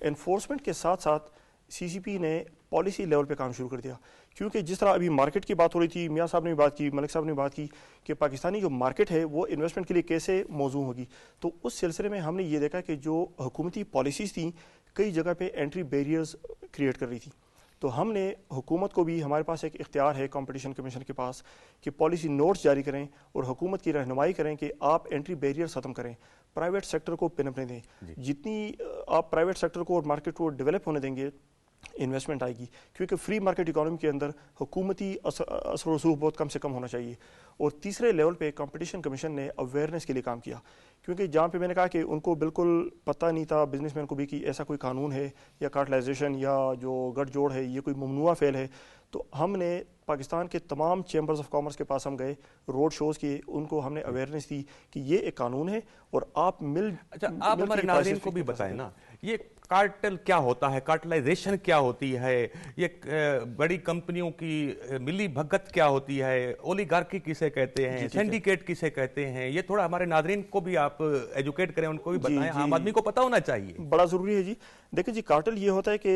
इन्फोर्समेंट के साथ साथ सीसीपी ने पॉलिसी लेवल पे काम शुरू कर दिया, क्योंकि जिस तरह अभी मार्केट की बात हो रही थी, मियाँ साहब ने भी बात की, मलिक साहब ने बात की कि पाकिस्तानी जो मार्केट है वो इन्वेस्टमेंट के लिए कैसे मौजू होगी। तो उस सिलसिले में हमने ये देखा कि जो हुकूमती पॉलिसीज़ थी कई जगह पे एंट्री बैरियर्स क्रिएट कर रही थी। तो हमने हुकूमत को भी, हमारे पास एक इख्तियार है कंपटीशन कमीशन के पास कि पॉलिसी नोट्स जारी करें और हुकूमत की रहनुमाई करें कि आप एंट्री बैरियर्स ख़त्म करें, प्राइवेट सेक्टर को पनपने दें। जितनी आप प्राइवेट सेक्टर को और मार्केट को डेवलप होने देंगे, इन्वेस्टमेंट आएगी, क्योंकि फ्री मार्केट इकोनॉमी के अंदर हुकूमती असर रसूख बहुत कम से कम होना चाहिए। और तीसरे लेवल पे कंपटीशन कमीशन ने अवेयरनेस के लिए काम किया, क्योंकि जहाँ पे मैंने कहा कि उनको बिल्कुल पता नहीं था बिजनेसमैन को भी कि ऐसा कोई कानून है या कार्टलाइजेशन या जो गठजोड़ है ये कोई ममनुआ फेल है। तो हमने पाकिस्तान के तमाम चैम्बर्स ऑफ कॉमर्स के पास हम गए, रोड शोज़ किए, उनको हमने अवेयरनेस दी कि ये एक कानून है और आप आप हमारे नाज़रीन को भी बताएं ना, ये कार्टेल क्या होता है, कार्टलाइजेशन क्या होती है, ये बड़ी कंपनियों की मिली भगत क्या होती है, ओलिगार्की किसे कहते हैं, सिंडिकेट किसे कहते हैं, ये थोड़ा हमारे नाज़रीन को भी आप एजुकेट करें, उनको भी बताएं, आम आदमी को पता होना चाहिए। बड़ा ज़रूरी है जी। देखिए जी, कार्टेल ये होता है कि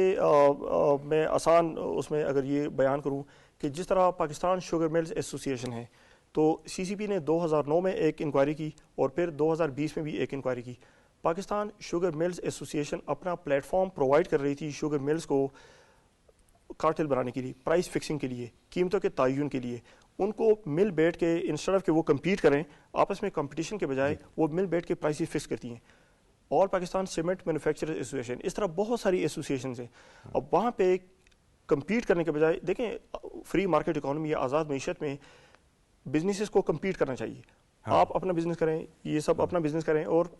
मैं आसान उसमें अगर ये बयान करूँ कि जिस तरह पाकिस्तान शुगर मिल्स एसोसिएशन है, तो सीसीपी ने 2009 में एक इंक्वायरी की और फिर 2020 में भी एक इंक्वायरी की। पाकिस्तान शुगर मिल्स एसोसिएशन अपना प्लेटफॉर्म प्रोवाइड कर रही थी शुगर मिल्स को कार्टेल बनाने के लिए, प्राइस फिक्सिंग के लिए, कीमतों के तयन के लिए। उनको मिल बैठ के, इंस्टेड ऑफ कि वो कम्पीट करें आपस में कंपटीशन के बजाय, वो मिल बैठ के प्राइस फिक्स करती हैं। All Pakistan cement manufacturers association, इस तरह बहुत सारी एसोसिएशन हैं। अब वहाँ पे कम्पीट करने के बजाय, देखें फ्री मार्केट इकोनॉमी या आज़ाद मीशत में बिजनेसेस को कम्पीट करना चाहिए। आप अपना बिजनेस करें, ये सब अपना बिजनेस करें और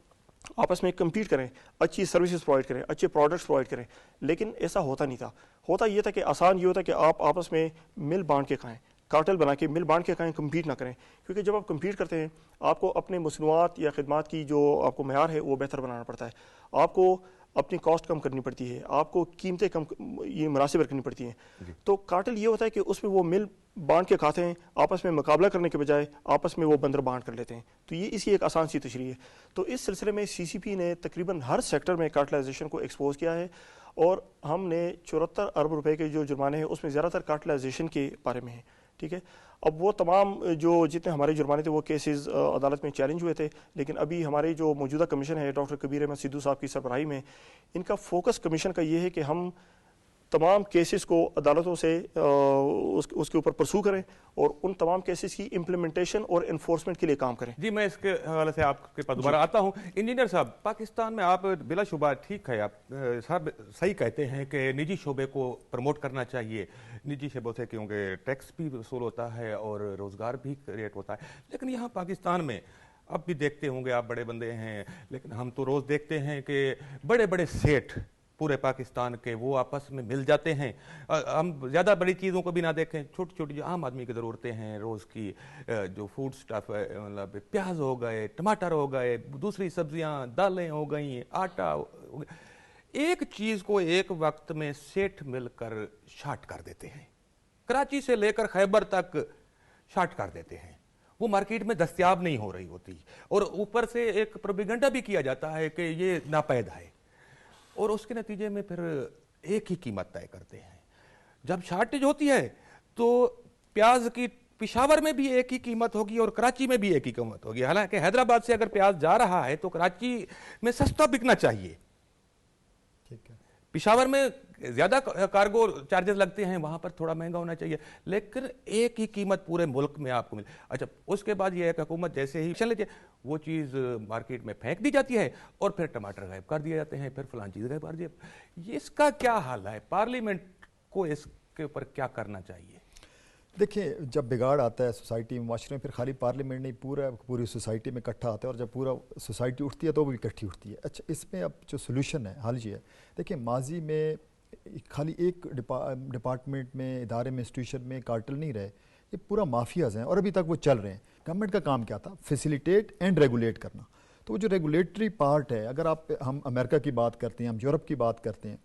आपस में कम्पीट करें, अच्छी सर्विसेज प्रोवाइड करें, अच्छे प्रोडक्ट्स प्रोवाइड करें। लेकिन ऐसा होता नहीं था। होता ये था कि आसान ये होता कि आप आपस में मिल बांट के खाएं, कार्टेल बना के मिल बांट के खाएं, कम्पीट ना करें। क्योंकि जब आप कम्पीट करते हैं आपको अपने मसनूआत या खिदमात की जो आपको मयार है वो बेहतर बनाना पड़ता है, आपको अपनी कॉस्ट कम करनी पड़ती है, आपको कीमतें कम ये मुनासिब रखनी पड़ती हैं। तो कार्टेल ये होता है कि उसमें वो मिल बांट के खाते हैं, आपस में मुकाबला करने के बजाय आपस में वो बंदर बांट कर लेते हैं। तो ये इसी एक आसान सी तशरीह है। तो इस सिलसिले में सीसीपी ने तकरीबन हर सेक्टर में कार्टलाइजेशन को एक्सपोज किया है और हमने 74 अरब रुपए के जो जुर्माने हैं उसमें ज़्यादातर कार्टलाइजेशन के बारे में है। ठीक है, अब वो तमाम जो जितने हमारे जुर्माने थे वो केसेस अदालत में चैलेंज हुए थे, लेकिन अभी हमारे जो मौजूदा कमीशन है डॉक्टर कबीर अहमद सिद्धू साहब की सरबराही में, इनका फोकस कमीशन का ये है कि हम तमाम केसेस को अदालतों से उसके ऊपर परसू करें और उन तमाम केसेस की इम्प्लीमेंटेशन और इन्फोर्समेंट के लिए काम करें। जी, मैं इसके हवाले से आपके पास दोबारा आता हूं। इंजीनियर साहब, पाकिस्तान में आप बिलाशुबा ठीक है, आप साहब सही कहते हैं कि निजी शोबे को प्रमोट करना चाहिए, निजी शोबों से क्योंकि टैक्स भी वसूल होता है और रोजगार भी क्रिएट होता है। लेकिन यहाँ पाकिस्तान में अब भी देखते होंगे, आप बड़े बंदे हैं, लेकिन हम तो रोज देखते हैं कि बड़े बड़े सेठ पूरे पाकिस्तान के वो आपस में मिल जाते हैं। हम ज़्यादा बड़ी चीज़ों को भी ना देखें, छोटी छोटी जो आम आदमी की ज़रूरतें हैं रोज़ की, जो फूड स्टफ है, मतलब प्याज हो गए, टमाटर हो गए, दूसरी सब्जियां, दालें हो गई, आटा हो गया, एक चीज़ को एक वक्त में सेठ मिलकर शार्ट कर देते हैं। कराची से लेकर खैबर तक शार्ट कर देते हैं, वो मार्केट में दस्तयाब नहीं हो रही होती और ऊपर से एक प्रोपेगेंडा भी किया जाता है कि ये नापैद है। और उसके नतीजे में फिर एक ही कीमत तय करते हैं। जब शॉर्टेज होती है तो प्याज की पिशावर में भी एक ही कीमत होगी और कराची में भी एक ही कीमत होगी। हालांकि हैदराबाद से अगर प्याज जा रहा है तो कराची में सस्ता बिकना चाहिए, ठीक है, पिशावर में ज्यादा कार्गो चार्जेस लगते हैं, वहां पर थोड़ा महंगा होना चाहिए, लेकिन एक ही कीमत पूरे मुल्क में आपको मिले। अच्छा, उसके बाद ये एक हुकूमत जैसे ही चल लेती है वो चीज मार्केट में फेंक दी जाती है और फिर टमाटर गायब कर दिए जाते हैं, फिर फलां चीज गायब कर दिए। ये इसका क्या हाल है? पार्लियामेंट को इसके ऊपर क्या करना चाहिए? देखिए, जब बिगाड़ आता है सोसाइटी में, माशरे में, फिर खाली पार्लियामेंट नहीं, पूरी सोसाइटी में इकट्ठा आता है, और जब पूरा सोसाइटी उठती है तो वो भी इकट्ठी उठती है। अच्छा, इसमें अब जो सोल्यूशन है, हल ये है, देखिए माजी में खाली एक डिपार्टमेंट में, इदारे में, इंस्टीट्यूशन में कार्टेल नहीं रहे, ये पूरा माफियाज हैं और अभी तक वो चल रहे हैं। गवर्नमेंट का काम क्या था? फैसिलिटेट एंड रेगुलेट करना। तो वो जो रेगुलेटरी पार्ट है, अगर हम अमेरिका की बात करते हैं, हम यूरोप की बात करते हैं,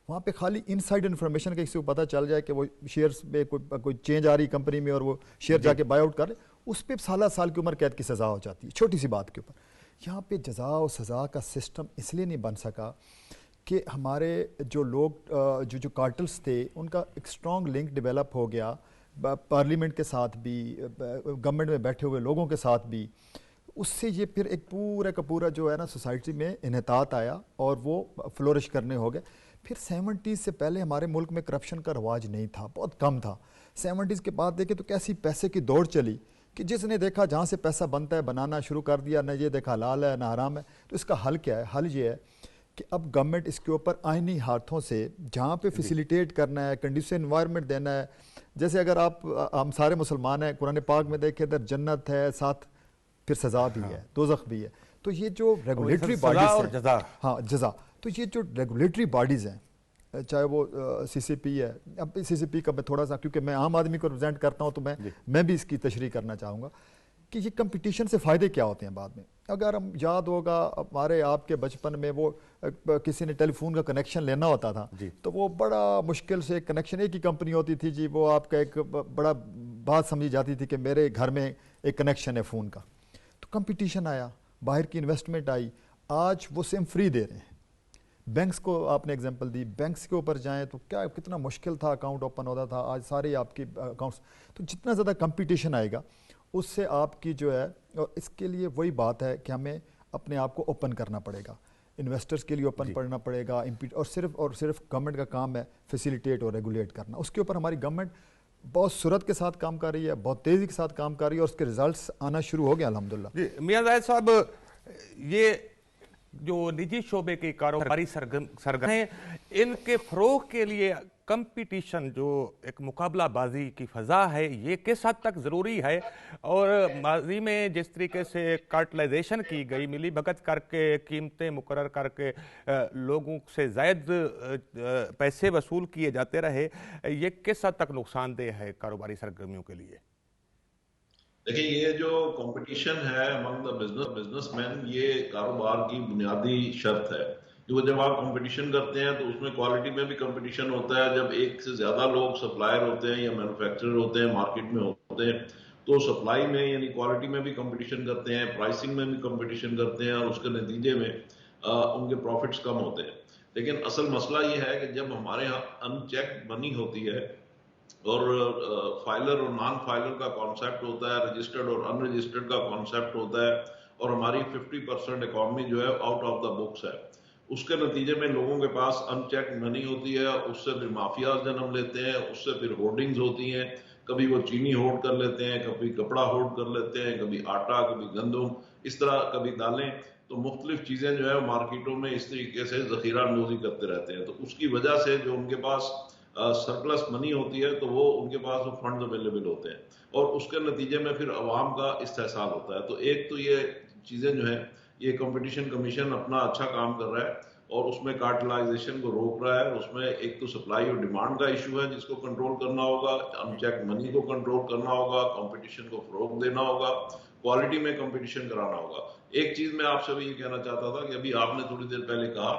वहाँ पे खाली इनसाइड इन्फॉर्मेशन का किसी को पता चल जाए कि वो शेयर्स में कोई चेंज आ रही कंपनी में और वो शेयर जाके बाय आउट कर ले, उस पर साल की उम्र कैद की सज़ा हो जाती है, छोटी सी बात के ऊपर। यहाँ पे जज़ा और सज़ा का सिस्टम इसलिए नहीं बन सका कि हमारे जो लोग जो कार्टल्स थे उनका एक स्ट्रॉन्ग लिंक डेवलप हो गया पार्लियामेंट के साथ भी, गवर्नमेंट में बैठे हुए लोगों के साथ भी। उससे ये फिर एक पूरा का पूरा जो है ना सोसाइटी में इन्हतात आया और वो फ्लोरिश करने हो गए। फिर 70s से पहले हमारे मुल्क में करप्शन का रवाज नहीं था, बहुत कम था। 70s के बाद देखें तो कैसी पैसे की दौड़ चली कि जिसने देखा जहाँ से पैसा बनता है बनाना शुरू कर दिया, न ये देखा हलाल है ना हराम है। तो इसका हल क्या है? हल ये है कि अब गवर्नमेंट इसके ऊपर आईनी हाथों से जहाँ पे फैसिलिटेट करना है, कंडीशन एनवायरनमेंट देना है। जैसे अगर हम सारे मुसलमान हैं, कुरान पाक में देखें इधर जन्नत है, साथ फिर सज़ा भी है, दोज़ख भी है। तो ये जो रेगुलेटरी बॉडीज हैं, हाँ जज़ा, तो ये जो रेगुलेटरी बॉडीज़ हैं, चाहे वो सीसीपी है, अब सीसीपी का मैं थोड़ा सा, क्योंकि मैं आम आदमी को रिप्रेजेंट करता हूँ तो मैं भी इसकी तशरीह करना चाहूँगा कि ये कंपटीशन से फ़ायदे क्या होते हैं बाद में। अगर हम याद होगा हमारे आपके बचपन में वो किसी ने टेलीफोन का कनेक्शन लेना होता था तो वो बड़ा मुश्किल से कनेक्शन, एक ही कंपनी होती थी जी, वो आपका एक बड़ा बात समझी जाती थी कि मेरे घर में एक कनेक्शन है फ़ोन का। तो कंपटीशन आया, बाहर की इन्वेस्टमेंट आई, आज वो सिम फ्री दे रहे हैं। बैंक्स को आपने एग्जांपल दी, बैंक्स के ऊपर जाएं तो क्या कितना मुश्किल था अकाउंट ओपन होता था, आज सारे आपके अकाउंट्स। तो जितना ज़्यादा कंपटीशन आएगा उससे आपकी जो है, और इसके लिए वही बात है कि हमें अपने आप को ओपन करना पड़ेगा, इन्वेस्टर्स के लिए ओपन करना पड़ेगा। और सिर्फ गवर्नमेंट का काम है फैसिलिटेट और रेगुलेट करना। उसके ऊपर हमारी गवर्नमेंट बहुत सुरत के साथ काम कर रही है, बहुत तेज़ी के साथ काम कर रही है और उसके रिजल्ट्स आना शुरू हो गए अल्हम्दुलिल्लाह। मियां जाहिद साहब, ये जो निजी शोबे के कारोबारी सरगर्म हैं, इनके फरोग के लिए कंपटीशन, जो एक मुकाबलाबाजी की फ़ज़ा है, ये किस हद तक ज़रूरी है? और माजी में जिस तरीके से कार्टलाइजेशन की गई, मिली भगत करके कीमतें मुकर्रर करके लोगों से ज़ायद पैसे वसूल किए जाते रहे, ये किस हद तक नुकसानदेह है कारोबारी सरगर्मियों के लिए? देखिए, ये जो कंपटीशन है अमंग द बिजनेसमैन, ये कारोबार की बुनियादी शर्त है। जो जब आप कंपटीशन करते हैं तो उसमें क्वालिटी में भी कंपटीशन होता है। जब एक से ज्यादा लोग सप्लायर होते हैं या मैन्युफैक्चरर होते हैं, मार्केट में होते हैं, तो सप्लाई में यानी क्वालिटी में भी कंपटीशन करते हैं, प्राइसिंग में भी कंपटीशन करते हैं और उसके नतीजे में उनके प्रॉफिट्स कम होते हैं। लेकिन असल मसला ये है कि जब हमारे यहाँ अनचेक मनी होती है और फाइलर और नॉन फाइलर का कॉन्सेप्ट होता है, रजिस्टर्ड और अनरजिस्टर्ड का कॉन्सेप्ट होता है, और हमारी 50% इकॉनमी जो है आउट ऑफ द बुक्स है, उसके नतीजे में लोगों के पास अनचेक मनी होती है, उससे फिर माफियाज जन्म लेते हैं, उससे फिर होर्डिंग्स होती हैं। कभी वो चीनी होल्ड कर लेते हैं, कभी कपड़ा होल्ड कर लेते हैं, कभी आटा, कभी गंदम, इस तरह कभी दालें। तो मुख्तलिफ चीजें जो है मार्केटों में इस तरीके से जखीरा अंदोजी करते रहते हैं। तो उसकी वजह से जो उनके पास सरप्लस मनी होती है तो वो उनके पास वो फंड्स अवेलेबल होते हैं और उसके नतीजे में फिर अवाम का इस्तेहसाल होता है। तो एक तो ये चीजें जो है, ये कंपटीशन कमीशन अपना अच्छा काम कर रहा है और उसमें कार्टलाइजेशन को रोक रहा है। उसमें एक तो सप्लाई और डिमांड का इशू है जिसको कंट्रोल करना होगा, अनचेक मनी को कंट्रोल करना होगा, कंपटीशन को फरोग देना होगा, क्वालिटी में कंपटीशन कराना होगा। एक चीज मैं आपसे भी ये कहना चाहता था कि अभी आपने थोड़ी देर पहले कहा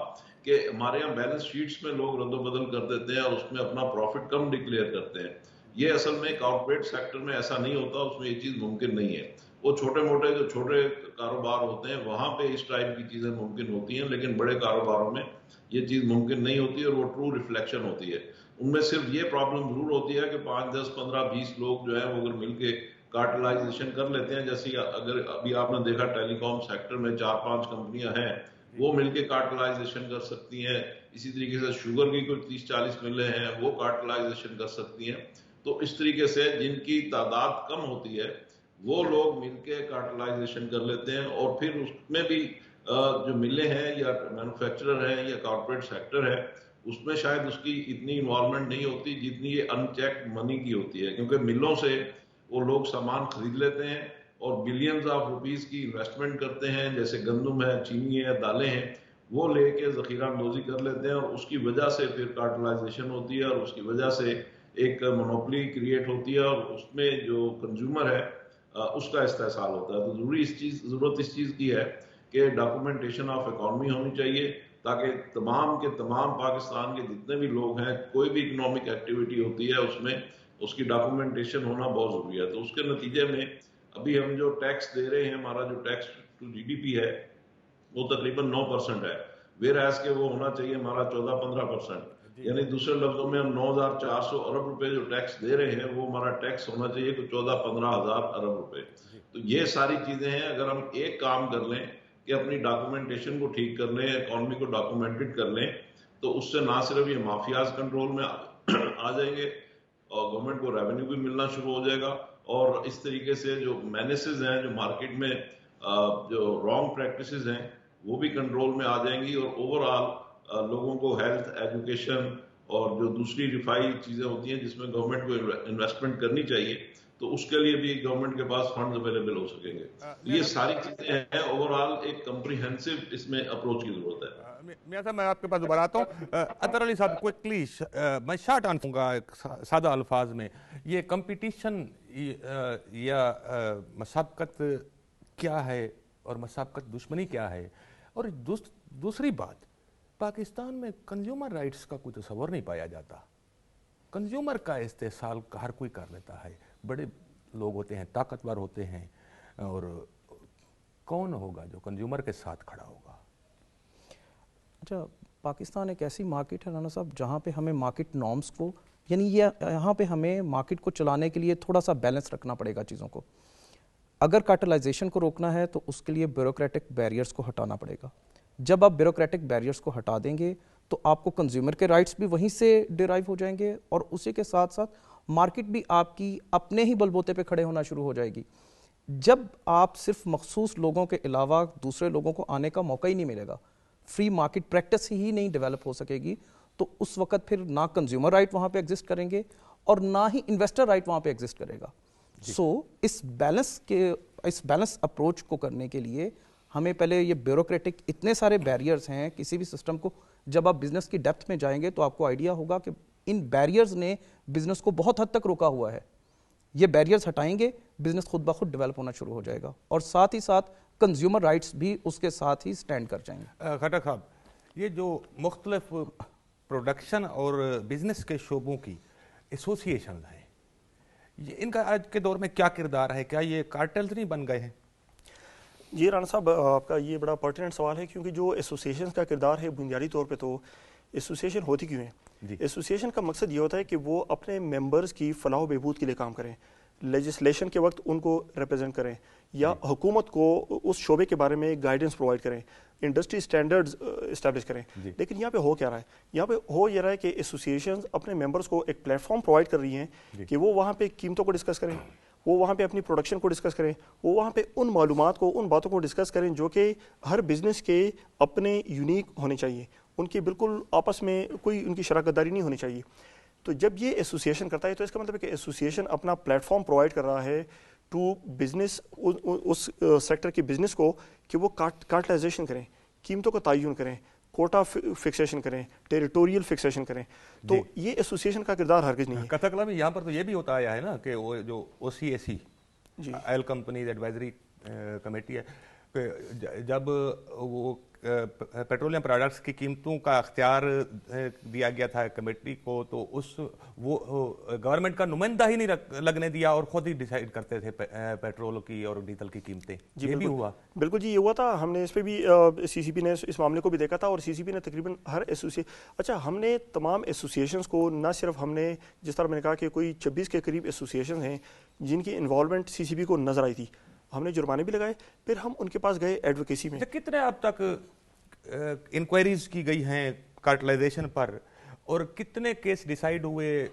कि हमारे यहाँ बैलेंस शीट्स में लोग रद्दोबदल कर देते हैं और उसमें अपना प्रॉफिट कम डिक्लेयर करते हैं। ये असल में कॉर्पोरेट सेक्टर में ऐसा नहीं होता, उसमें ये चीज मुमकिन नहीं है। वो छोटे मोटे जो छोटे कारोबार होते हैं वहां पे इस टाइप की चीजें मुमकिन होती हैं, लेकिन बड़े कारोबारों में ये चीज मुमकिन नहीं होती और वो ट्रू रिफ्लेक्शन होती है। उनमें सिर्फ ये प्रॉब्लम जरूर होती है कि 5, 10, 15, 20 लोग जो है वो अगर मिलके कार्टेलाइजेशन कर लेते हैं, जैसे अगर अभी आपने देखा टेलीकॉम सेक्टर में 4-5 कंपनियां हैं, वो मिलके कार्टेलाइजेशन कर सकती हैं। इसी तरीके से शुगर की कोई 30-40 मिलें हैं, वो कार्टेलाइजेशन कर सकती हैं। तो इस तरीके से जिनकी तादाद कम होती है वो लोग मिलके कार्टेलाइजेशन कर लेते हैं, और फिर उसमें भी जो मिले हैं या मैन्युफैक्चरर हैं या कॉर्पोरेट सेक्टर है, उसमें शायद उसकी इतनी इन्वॉल्वमेंट नहीं होती जितनी ये अनचेक्ड मनी की होती है, क्योंकि मिलों से वो लोग सामान खरीद लेते हैं और बिलियंस ऑफ रुपीस की इन्वेस्टमेंट करते हैं, जैसे गंदम है, चीनी है, दालें हैं, वो लेके जखीरा अंदोजी कर लेते हैं और उसकी वजह से फिर कार्टेलाइजेशन होती है और उसकी वजह से एक मोनोपोली क्रिएट होती है और उसमें जो कंज्यूमर है उसका इस्तेहसाल होता है। तो जरूरत इस चीज की है कि डॉक्यूमेंटेशन ऑफ इकॉनमी होनी चाहिए, ताकि तमाम के तमाम पाकिस्तान के जितने भी लोग हैं, कोई भी इकोनॉमिक एक्टिविटी होती है उसमें उसकी डॉक्यूमेंटेशन होना बहुत जरूरी है। तो उसके नतीजे में अभी हम जो टैक्स दे रहे हैं, हमारा जो टैक्स टू जीडीपी है वो तकरीबन 9% है, वेयर एज के वो होना चाहिए हमारा 14-15%। यानी दूसरे लफ्जों में हम 9,400 अरब रुपए जो टैक्स दे रहे हैं वो हमारा टैक्स होना चाहिए तो 14-15 हजार अरब रुपए। तो ये सारी चीजें हैं, अगर हम एक काम कर लें कि अपनी डॉक्यूमेंटेशन को ठीक कर लें, इकॉनमी को डॉक्यूमेंटेड कर लें, तो उससे ना सिर्फ ये माफियाज कंट्रोल में आ जाएंगे और गवर्नमेंट को रेवेन्यू भी मिलना शुरू हो जाएगा, और इस तरीके से जो मैनेसेस हैं, जो मार्केट में जो रॉन्ग प्रैक्टिसेस हैं, वो भी कंट्रोल में आ जाएंगी, और ओवरऑल लोगों को हेल्थ, एजुकेशन और जो दूसरी रिफाई चीजें होती हैं जिसमें गवर्नमेंट को इन्वेस्टमेंट करनी चाहिए, तो उसके लिए भी गवर्नमेंट के पास फंड्स अवेलेबल हो सकेंगे। ये सारी चीजें हैं, ओवरऑल एक कम्प्रिहेंसिव इसमें अप्रोच की जरूरत है। मियां साहब, मैं आपके पास दोबारा आता हूँ। अतर अली साहब, क्विकली मैं शॉर्ट आंसर दूंगा सादा अल्फाज में, ये कंपटीशन या मसाबकत क्या है और मसाबकत दुश्मनी क्या है? और दूसरी बात, पाकिस्तान में कंज्यूमर राइट्स का कोई तस्वर नहीं पाया जाता। कंज्यूमर का इस्तेहसाल हर कोई कर लेता है, बड़े लोग होते हैं, ताकतवर होते हैं, और कौन होगा जो कंज्यूमर के साथ खड़ा होगा? अच्छा, पाकिस्तान एक ऐसी मार्केट है राना साहब जहाँ पे हमें मार्केट नॉर्म्स को, यानी ये यहाँ पे हमें मार्केट को चलाने के लिए थोड़ा सा बैलेंस रखना पड़ेगा चीज़ों को। अगर कार्टेलाइजेशन को रोकना है तो उसके लिए ब्यूरोक्रेटिक बैरियर्स को हटाना पड़ेगा। जब आप ब्यूरोक्रेटिक बैरियर्स को हटा देंगे तो आपको कंज्यूमर के राइट्स भी वहीं से डिराइव हो जाएंगे, और उसी के साथ साथ मार्केट भी आपकी अपने ही बलबूते पे खड़े होना शुरू हो जाएगी। जब आप सिर्फ मखसूस लोगों के अलावा दूसरे लोगों को आने का मौका ही नहीं मिलेगा, फ्री मार्केट प्रैक्टिस ही नहीं डेवलप हो सकेगी, तो उस वक्त फिर ना कंज्यूमर राइट वहाँ पे एग्जिस्ट करेंगे और ना ही इन्वेस्टर राइट वहाँ पे एग्जिस्ट करेगा। इस बैलेंस अप्रोच को करने के लिए हमें पहले ये ब्यूरोक्रेटिक इतने सारे बैरियर्स हैं किसी भी सिस्टम को, जब आप बिजनेस की डेप्थ में जाएंगे तो आपको आइडिया होगा कि इन बैरियर्स ने बिजनेस को बहुत हद तक रोका हुआ है। ये बैरियर्स हटाएंगे, बिजनेस खुद ब खुद डेवलप होना शुरू हो जाएगा, और साथ ही साथ कंज्यूमर राइट्स भी उसके साथ ही स्टैंड कर जाएंगे। खट्टर साहब, ये जो मुख्तलिफ प्रोडक्शन और बिजनेस के शोबों की एसोसिएशन हैं, इनका आज के दौर में क्या किरदार है? क्या ये कार्टेल्स नहीं बन गए हैं? जी राना साहब, आपका ये बड़ा पर्टिनेंट सवाल है, क्योंकि जो एसोसिएशन का किरदार है बुनियादी तौर पे तो एसोसिएशन होती क्यों है? एसोसिएशन का मकसद ये होता है कि वो अपने मेंबर्स की फलाह बहबूद के लिए काम करें, लेजिस्लेशन के वक्त उनको रिप्रेजेंट करें, या हुकूमत को उस शोबे के बारे में गाइडेंस प्रोवाइड करें, इंडस्ट्री स्टैंडर्ड्स इस्टेब्लिश करें। लेकिन यहाँ पे हो क्या रहा है? यहाँ पे हो ये रहा है कि एसोसिएशंस अपने मेंबर्स को एक प्लेटफॉर्म प्रोवाइड कर रही हैं कि वो वहाँ पे कीमतों को डिस्कस करें, वो वहाँ पे अपनी प्रोडक्शन को डिस्कस करें, वो वहाँ पे उन मालूमात को, उन बातों को डिस्कस करें जो कि हर बिजनेस के अपने यूनिक होने चाहिए, उनकी बिल्कुल आपस में कोई उनकी शराकतदारी नहीं होनी चाहिए। तो जब ये एसोसिएशन करता है तो इसका मतलब है कि एसोसिएशन अपना प्लेटफॉर्म प्रोवाइड कर रहा है टू बिजनेस, उस सेक्टर के बिजनेस को कि वो कार्टेलाइजेशन करें, कीमतों का तयन करें, कोटा फिक्सेशन करें, टेरिटोरियल फिक्सेशन करें। तो ये एसोसिएशन का किरदार हरगिज नहीं है। कथक में यहाँ पर तो ये भी होता आया है ना कि वो जो OCAC oil companies advisory committee है, जब वो पेट्रोलियम प्रोडक्ट्स की कीमतों का अख्तियार दिया गया था कमेटी को, तो वो गवर्नमेंट का नुमाइंदा ही नहीं लगने दिया और खुद ही डिसाइड करते थे पेट्रोल की और डीजल की कीमतें। ये भी हुआ? बिल्कुल जी, ये हुआ था। हमने इस पे भी सीसीपी ने इस मामले को भी देखा था और सीसीपी ने तकरीबन हर हमने तमाम एसोसिएशंस को, ना सिर्फ हमने, जिस तरह मैंने कहा कि कोई 26 के करीब एसोसिएशन हैं जिनकी इन्वॉल्वमेंट सीसीपी को नजर आई थी, हमने जुर्माने भी लगाए, फिर हम उनके पास गए एडवोकेसी में। कितने अब तक इंक्वायरीज की गई हैं कार्टलाइजेशन पर, और कितने केस डिसाइड हुए,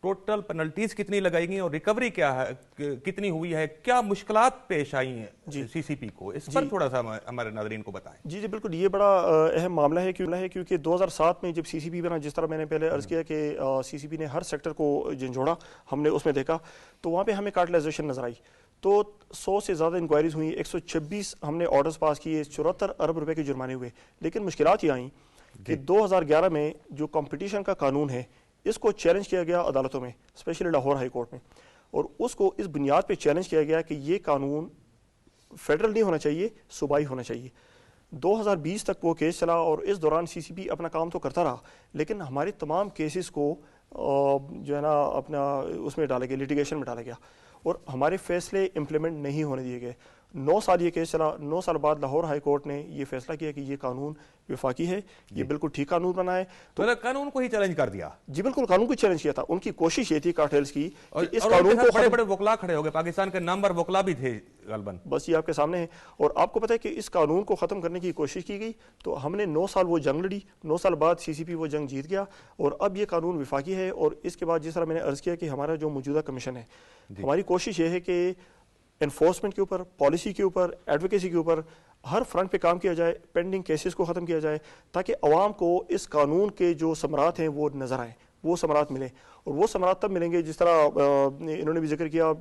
टोटल पेनल्टीज कितनी लगाई गई और रिकवरी क्या है, कितनी हुई है, क्या मुश्किलात पेश आई हैं सीसीपी को, इस पर थोड़ा सा हमारे नाज़रीन को बताएं। जी बिल्कुल, ये बड़ा अहम मामला है क्योंकि 2007 में जब सीसीपी बना, जिस तरह मैंने पहले अर्ज किया कि सीसीपी ने हर सेक्टर को झंझोड़ा, हमने उसमें देखा तो वहाँ पे हमें कार्टलाइजेशन नजर आई। तो 100 से ज़्यादा इंक्वायरीज हुई, 126 हमने ऑर्डर्स पास किए, 74 अरब रुपए के जुर्माने हुए। लेकिन मुश्किलात ये आई कि 2011 में जो कंपटीशन का कानून है, इसको चैलेंज किया गया अदालतों में, स्पेशली लाहौर हाई कोर्ट में, और उसको इस बुनियाद पे चैलेंज किया गया कि ये कानून फेडरल नहीं होना चाहिए, सूबाई होना चाहिए। 2020 तक वो केस चला और इस दौरान सीसीपी अपना काम तो करता रहा, लेकिन हमारे तमाम केसेस को जो है ना अपना उसमें डाला गया, लिटिगेशन में डाला गया, और हमारे फैसले इम्प्लीमेंट नहीं होने दिए गए। 9 साल ये केस चला। 9 साल बाद लाहौर हाई कोर्ट ने ये फैसला किया कि ये कानून विफाकी है, ये बिल्कुल ठीक कानून बना है। तो कानून को ही चैलेंज कर दिया। जी बिल्कुल, कानून को चैलेंज किया था। उनकी कोशिश ये थी कार्टेल्स की कि इस कानून को, बड़े बड़े वकला खड़े हो गए, पाकिस्तान के नामवर वकला भी थे गलबन, बस ये आपके सामने है। और आपको पता है कि इस कानून को खत्म करने की कोशिश की गई, तो हमने 9 साल वो जंग लड़ी, 9 साल बाद सीसीपी वो जंग जीत गया, और अब ये कानून विफाकी है। और इसके बाद जिस तरह मैंने अर्ज किया कि हमारा जो मौजूदा कमीशन है, हमारी कोशिश ये है कि एनफोर्समेंट के ऊपर, पॉलिसी के ऊपर, एडवोकेसी के ऊपर हर फ्रंट पे काम किया जाए, पेंडिंग केसेस को ख़त्म किया जाए, ताकि अवाम को इस कानून के जो समरात हैं वो नज़र आए, वो समरात मिले। और वो समरात तब मिलेंगे, जिस तरह इन्होंने भी जिक्र किया,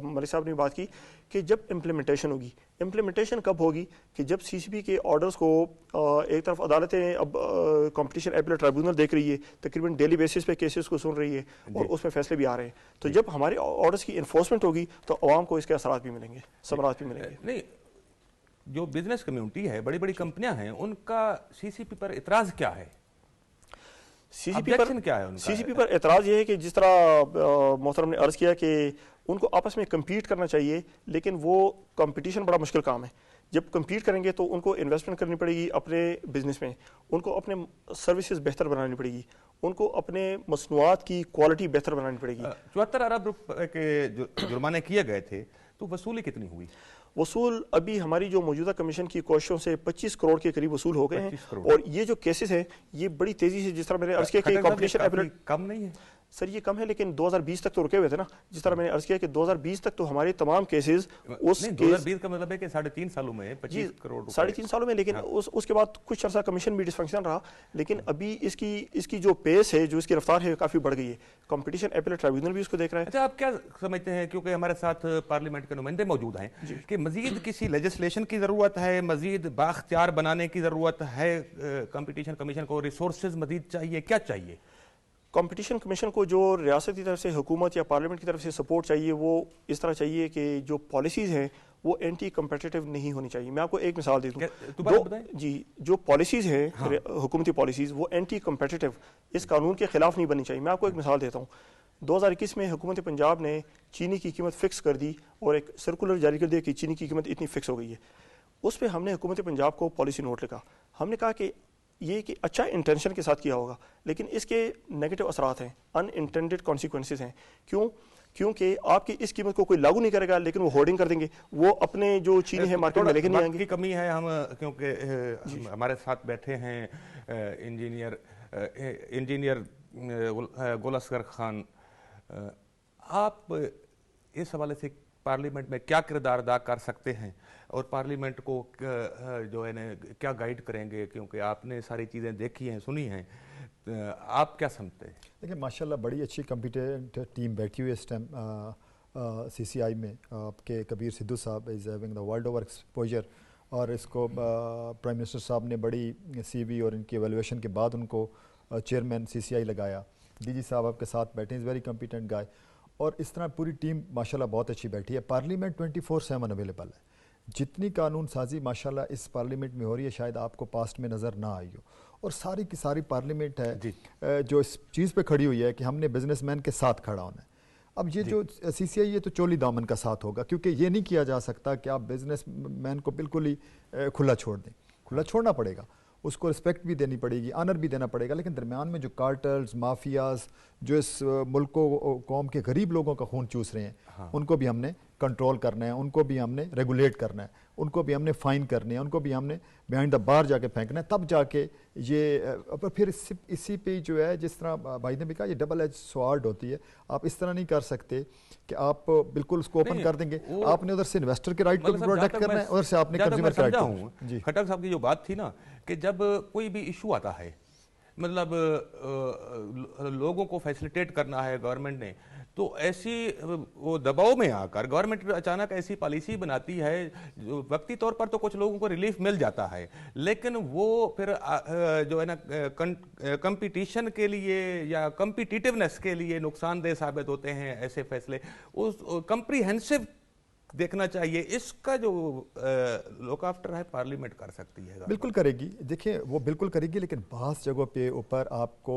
मलिक साहब ने बात की, कि जब इम्प्लीमेंटेशन होगी। इम्प्लीमेंटेशन कब होगी? कि जब सीसीपी के ऑर्डर्स को एक तरफ अदालतें अब कंपटीशन एपीलेट ट्राइब्यूनल देख रही है, तकरीबन डेली बेसिस पे केसेस को सुन रही है और उसमें फैसले भी आ रहे हैं, तो जब हमारे ऑर्डर्स की इन्फोर्समेंट होगी तो अवाम को इसके असरात भी मिलेंगे, समरात भी मिलेंगे। नहीं, जो बिजनेस कम्युनिटी है, बड़ी बड़ी कंपनियां हैं, उनका सीसीपी पर इतराज क्या है? सीसीपी पर क्या है उनका? सीसीपी पर एतराज़ ये है कि जिस तरह मोहतरम ने अर्ज़ किया कि उनको आपस में कम्पीट करना चाहिए, लेकिन वो कंपटीशन बड़ा मुश्किल काम है। जब कम्पीट करेंगे तो उनको इन्वेस्टमेंट करनी पड़ेगी अपने बिजनेस में, उनको अपने सर्विसेज बेहतर बनानी पड़ेगी, उनको अपने मसनूआत की क्वालिटी बेहतर बनानी पड़ेगी। 74 अरब रुपए के जुर्माने किए गए थे, तो वसूली कितनी हुई? वसूल अभी हमारी जो मौजूदा कमीशन की कोशिशों से 25 करोड़ के करीब वसूल हो गए हैं। और ये जो केसेस हैं ये बड़ी तेजी से, जिस तरह मैंने अर्ज किया कि कॉम्पिटिशन एपीलेट कम नहीं है सर, ये कम है, लेकिन 2020 तक तो रुके हुए थे ना। जिस तरह मैंने अर्ज किया कि 2020 तक तो हमारे तमाम केसेस, उस 2020 का मतलब है कि 3.5 सालों में 25 करोड़, 3.5 सालों में, लेकिन उसके बाद कुछ अर्सा कमीशन भी डिसफंक्शन रहा, लेकिन अभी इसकी जो पेस है, जो इसकी रफ्तार है, काफी बढ़ गई है। कंपटीशन एपीलेट ट्राइब्यूनल भी इसको देख रहा है। अच्छा, आप क्या समझते हैं, क्योंकि हमारे साथ पार्लियामेंट के नुमाइंदे मौजूद हैं, कि मजीद किसी लेजिस्लेशन की जरूरत है, मजीद बाख्तियार बनाने की जरूरत है, कंपटीशन कमीशन को रिसोर्सेज मजीद चाहिए, क्या चाहिए? कंपटीशन कमीशन को जो रियासत की तरफ से, हुकूमत या पार्लियामेंट की तरफ से सपोर्ट चाहिए, वो इस तरह चाहिए कि जो पॉलिसीज़ हैं वो एंटी कम्पिटिटिव नहीं होनी चाहिए। मैं आपको एक मिसाल दे दूँ। जी, जो पॉलिसीज़ हैं, हुकूमती पॉलिसीज़, वो एंटी कम्पिटिटिव, इस कानून के खिलाफ नहीं बननी चाहिए। मैं आपको एक मिसाल देता हूँ। 2021 में हुकूमत पंजाब ने चीनी की कीमत फिक्स कर दी और एक सर्कुलर जारी कर दिया कि चीनी की कीमत इतनी फिक्स हो गई है। उस पर हमने हुकूमत पंजाब को पॉलिसी नोट लिखा। हमने कहा कि ये कि अच्छा इंटेंशन के साथ किया होगा, लेकिन इसके नेगेटिव असरात हैं, अनइंटेंडेड कॉन्सिक्वेंसेस हैं। क्योंकि आपकी इस कीमत को कोई लागू नहीं करेगा, लेकिन वो होर्डिंग कर देंगे, वो अपने जो चीनी है मार्केट में लेके नहीं आएंगे। की कमी है हम, क्योंकि हमारे साथ बैठे हैं इंजीनियर गुल असगर खान। आप इस हवाले से पार्लियामेंट में क्या किरदार अदा कर सकते हैं और पार्लियामेंट को जो है ना क्या गाइड करेंगे, क्योंकि आपने सारी चीज़ें देखी हैं, सुनी हैं, आप क्या समझते हैं? देखिए, माशाल्लाह बड़ी अच्छी कॉम्पिटेंट टीम बैठी हुई है इस टाइम CCI में। आपके कबीर सिद्धू साहब is having the world over exposure, और इसको प्राइम मिनिस्टर साहब ने बड़ी CV और इनकी एवेलुएशन के बाद उनको चेयरमैन CCI लगाया। DG साहब आपके साथ बैठे, इज़ वेरी कॉम्पिटेंट गाय, और इस तरह पूरी टीम माशाल्लाह बहुत अच्छी बैठी है। पार्लियामेंट 24/7 अवेलेबल है। जितनी कानून साजी माशाल्लाह इस पार्लियामेंट में हो रही है शायद आपको पास्ट में नज़र ना आई हो, और सारी की सारी पार्लियामेंट है जो इस चीज़ पे खड़ी हुई है कि हमने बिजनेसमैन के साथ खड़ा होना है। अब ये जो CCI ये तो चोली दामन का साथ होगा, क्योंकि ये नहीं किया जा सकता कि आप बिजनेसमैन को बिल्कुल ही खुला छोड़ दें। खुला छोड़ना पड़ेगा, उसको रिस्पेक्ट भी देनी पड़ेगी, आनर भी देना पड़ेगा, लेकिन दरमियान में जो कार्टल्स, माफियाज जो इस मुल्क को, कौम के गरीब लोगों का खून चूस रहे हैं, उनको भी हमने कंट्रोल करना है, उनको भी हमने रेगुलेट करना है, उनको भी हमने फाइन करनी है, उनको भी हमने बिहाइंड द बार जाके फेंकना है, तब जाके ये फिर इसी पे जो है, जिस तरह भाई ने भी कहा, ये डबल एज स्वॉर्ड होती है। आप इस तरह नहीं कर सकते कि आप बिल्कुल उसको ओपन कर देंगे, आपने उधर से इन्वेस्टर के राइट को प्रोटेक्ट करना है, उधर से आपने कंज्यूमर के राइट को। जी खट्टर साहब की जो बात थी ना कि जब कोई भी इशू आता है, मतलब लोगों को फैसिलिटेट करना है गवर्नमेंट ने, तो ऐसी वो दबाव में आकर गवर्नमेंट अचानक ऐसी पॉलिसी बनाती है जो वक्ती तौर पर तो कुछ लोगों को रिलीफ मिल जाता है, लेकिन वो फिर जो है ना कंपटीशन के लिए या कम्पिटिटिवनेस के लिए नुकसानदेह साबित होते हैं ऐसे फैसले। उस कम्प्रीहेंसिव देखना चाहिए, इसका जो लुक आफ्टर है पार्लियामेंट कर सकती है। बिल्कुल करेगी, देखिए वो बिल्कुल करेगी, लेकिन बास जगहों पे ऊपर आपको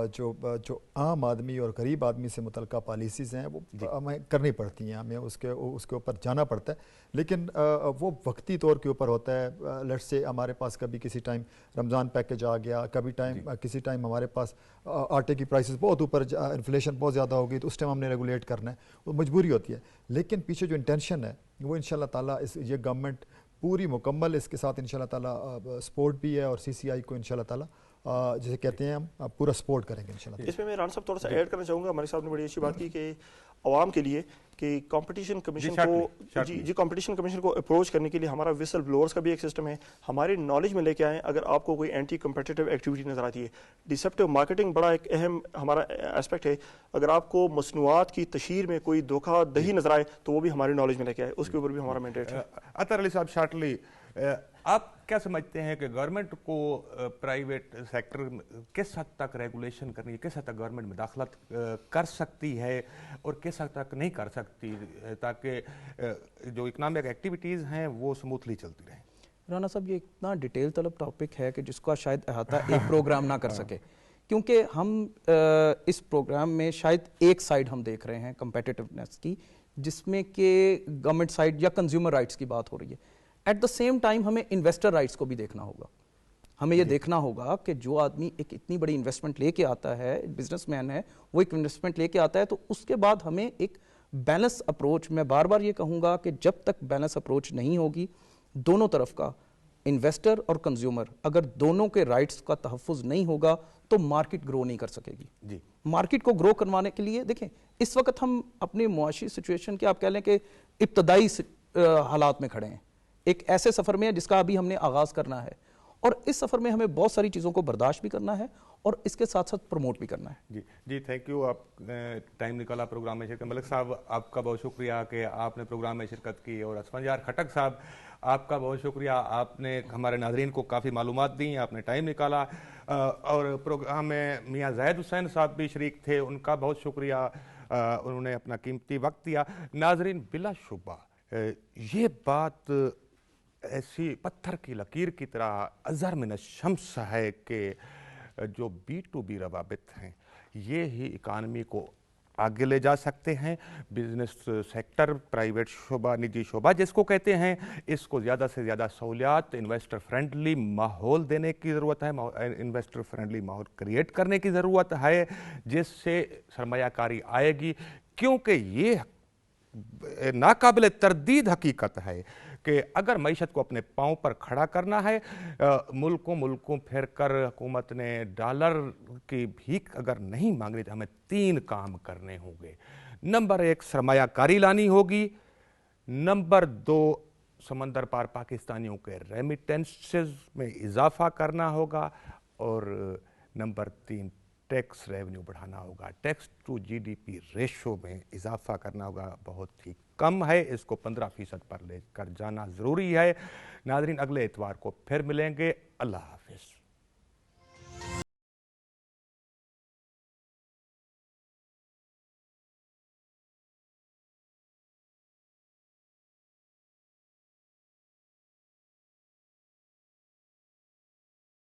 जो आम आदमी और गरीब आदमी से मुतल्लिका पॉलिसीज़ हैं वो हमें करनी पड़ती हैं, हमें उसके ऊपर जाना पड़ता है, लेकिन वो वक्ती तौर के ऊपर होता है। लेट्स से हमारे पास कभी किसी टाइम रमज़ान पैकेज आ गया, किसी टाइम हमारे पास आटे की प्राइसेस बहुत ऊपर, इन्फ्लेशन बहुत ज़्यादा होगी, तो उस टाइम हमने रेगुलेट करना है, वो मजबूरी होती है। लेकिन पीछे जो इंटेंशन है वो इंशाल्लाह ताला ये गवर्नमेंट पूरी मुकम्मल इसके साथ इंशाल्लाह ताला सपोर्ट भी है, और CCI को इंशाल्लाह ताला जैसे कहते हैं हम पूरा सपोर्ट करेंगे इंशाल्लाह। इसमें मैं राना साहब थोड़ा सा ऐड करना चाहूँगा। हमारे साहब ने बड़ी अच्छी बात की कि आवाम के लिए कि कंपटीशन कमीशन को जी कंपटीशन कमीशन को अप्रोच करने के लिए हमारा विसल ब्लोअर्स का भी एक सिस्टम है, हमारी नॉलेज में लेके आएँ। अगर आपको कोई एंटी कम्पिटिटिव एक्टिविटी नज़र आती है, डिसेप्टिव मार्केटिंग बड़ा एक अहम हमारा एस्पेक्ट है, अगर आपको मसनूआत की तशहीर में कोई धोखा दही नज़र आए तो वो भी हमारी नॉलेज में लेके आए, उसके ऊपर भी हमारा मैंडेट है। अतर अली साहब शार्टली, आप क्या समझते हैं कि गवर्नमेंट को प्राइवेट सेक्टर किस हद तक रेगुलेशन करनी है, किस हद तक गवर्नमेंट मुदाखलत कर सकती है और किस हद तक नहीं कर सकती, ताकि जो इकनॉमिक एक्टिविटीज़ हैं वो स्मूथली चलती रहें? राना साहब, ये इतना डिटेल तलब टॉपिक है कि जिसका शायद अहाता एक प्रोग्राम ना कर सके, क्योंकि हम इस प्रोग्राम में शायद एक साइड हम देख रहे हैं कम्पिटिटिवनेस की, जिसमें कि गवर्नमेंट साइड या कंज्यूमर राइट्स की बात हो रही है। एट द सेम टाइम हमें इन्वेस्टर राइट्स को भी देखना होगा। हमें ये देखना होगा कि जो आदमी एक इतनी बड़ी इन्वेस्टमेंट लेके आता है, बिजनेसमैन है, वो एक इन्वेस्टमेंट लेके आता है, तो उसके बाद हमें एक बैलेंस अप्रोच, मैं बार बार ये कहूँगा कि जब तक बैलेंस अप्रोच नहीं होगी दोनों तरफ का, इन्वेस्टर और कंज्यूमर, अगर दोनों के राइट्स का तहफ़्फ़ुज़ नहीं होगा तो मार्केट ग्रो नहीं कर सकेगी। जी, मार्केट को ग्रो करवाने के लिए देखें, इस वक्त हम अपनी मुआशी सिचुएशन के, आप कह लें कि इब्तदाई हालात में खड़े हैं, एक ऐसे सफ़र में है जिसका अभी हमने आगाज़ करना है, और इस सफ़र में हमें बहुत सारी चीज़ों को बर्दाश्त भी करना है और इसके साथ साथ प्रमोट भी करना है। जी थैंक यू, आप टाइम निकाला प्रोग्राम में शिरकत। मलिक साहब, आपका बहुत शुक्रिया कि आपने प्रोग्राम में शिरकत की, और असफंजार खटक साहब, आपका बहुत शुक्रिया, आपने हमारे नाज़रीन को काफ़ी मालूमात दी, आपने टाइम निकाला। और प्रोग्राम में मियाँ ज़ैद हुसैन साहब भी शरीक थे, उनका बहुत शुक्रिया, उन्होंने अपना कीमती वक्त दिया। नाज़रीन, बिलाशुबा ये बात ऐसी पत्थर की लकीर की तरह अज़हर मिन शम्स है कि जो B2B रवाबित हैं ये ही इकानमी को आगे ले जा सकते हैं। बिजनेस सेक्टर, प्राइवेट शोबा, निजी शोबा जिसको कहते हैं, इसको ज़्यादा से ज़्यादा सहूलियात, इन्वेस्टर फ्रेंडली माहौल देने की ज़रूरत है, इन्वेस्टर फ्रेंडली माहौल क्रिएट करने की ज़रूरत है, जिससे सरमायाकारी आएगी। क्योंकि ये नाकाबिल तरदीद हकीकत है कि अगर मईशत को अपने पाँव पर खड़ा करना है, मुल्कों फिर कर हुकूमत ने डॉलर की भीख अगर नहीं मांगनी, तो हमें 3 काम करने होंगे। नंबर 1, सरमायाकारी लानी होगी। नंबर 2, समंदर पार पाकिस्तानियों के रेमिटेंसेस में इजाफा करना होगा। और नंबर 3, टैक्स रेवेन्यू बढ़ाना होगा। टैक्स टू GDP रेशो में इजाफा करना होगा, बहुत ही कम है, इसको 15% पर लेकर जाना ज़रूरी है। नाज़रीन, अगले इतवार को फिर मिलेंगे। अल्लाह हाफ़िज़।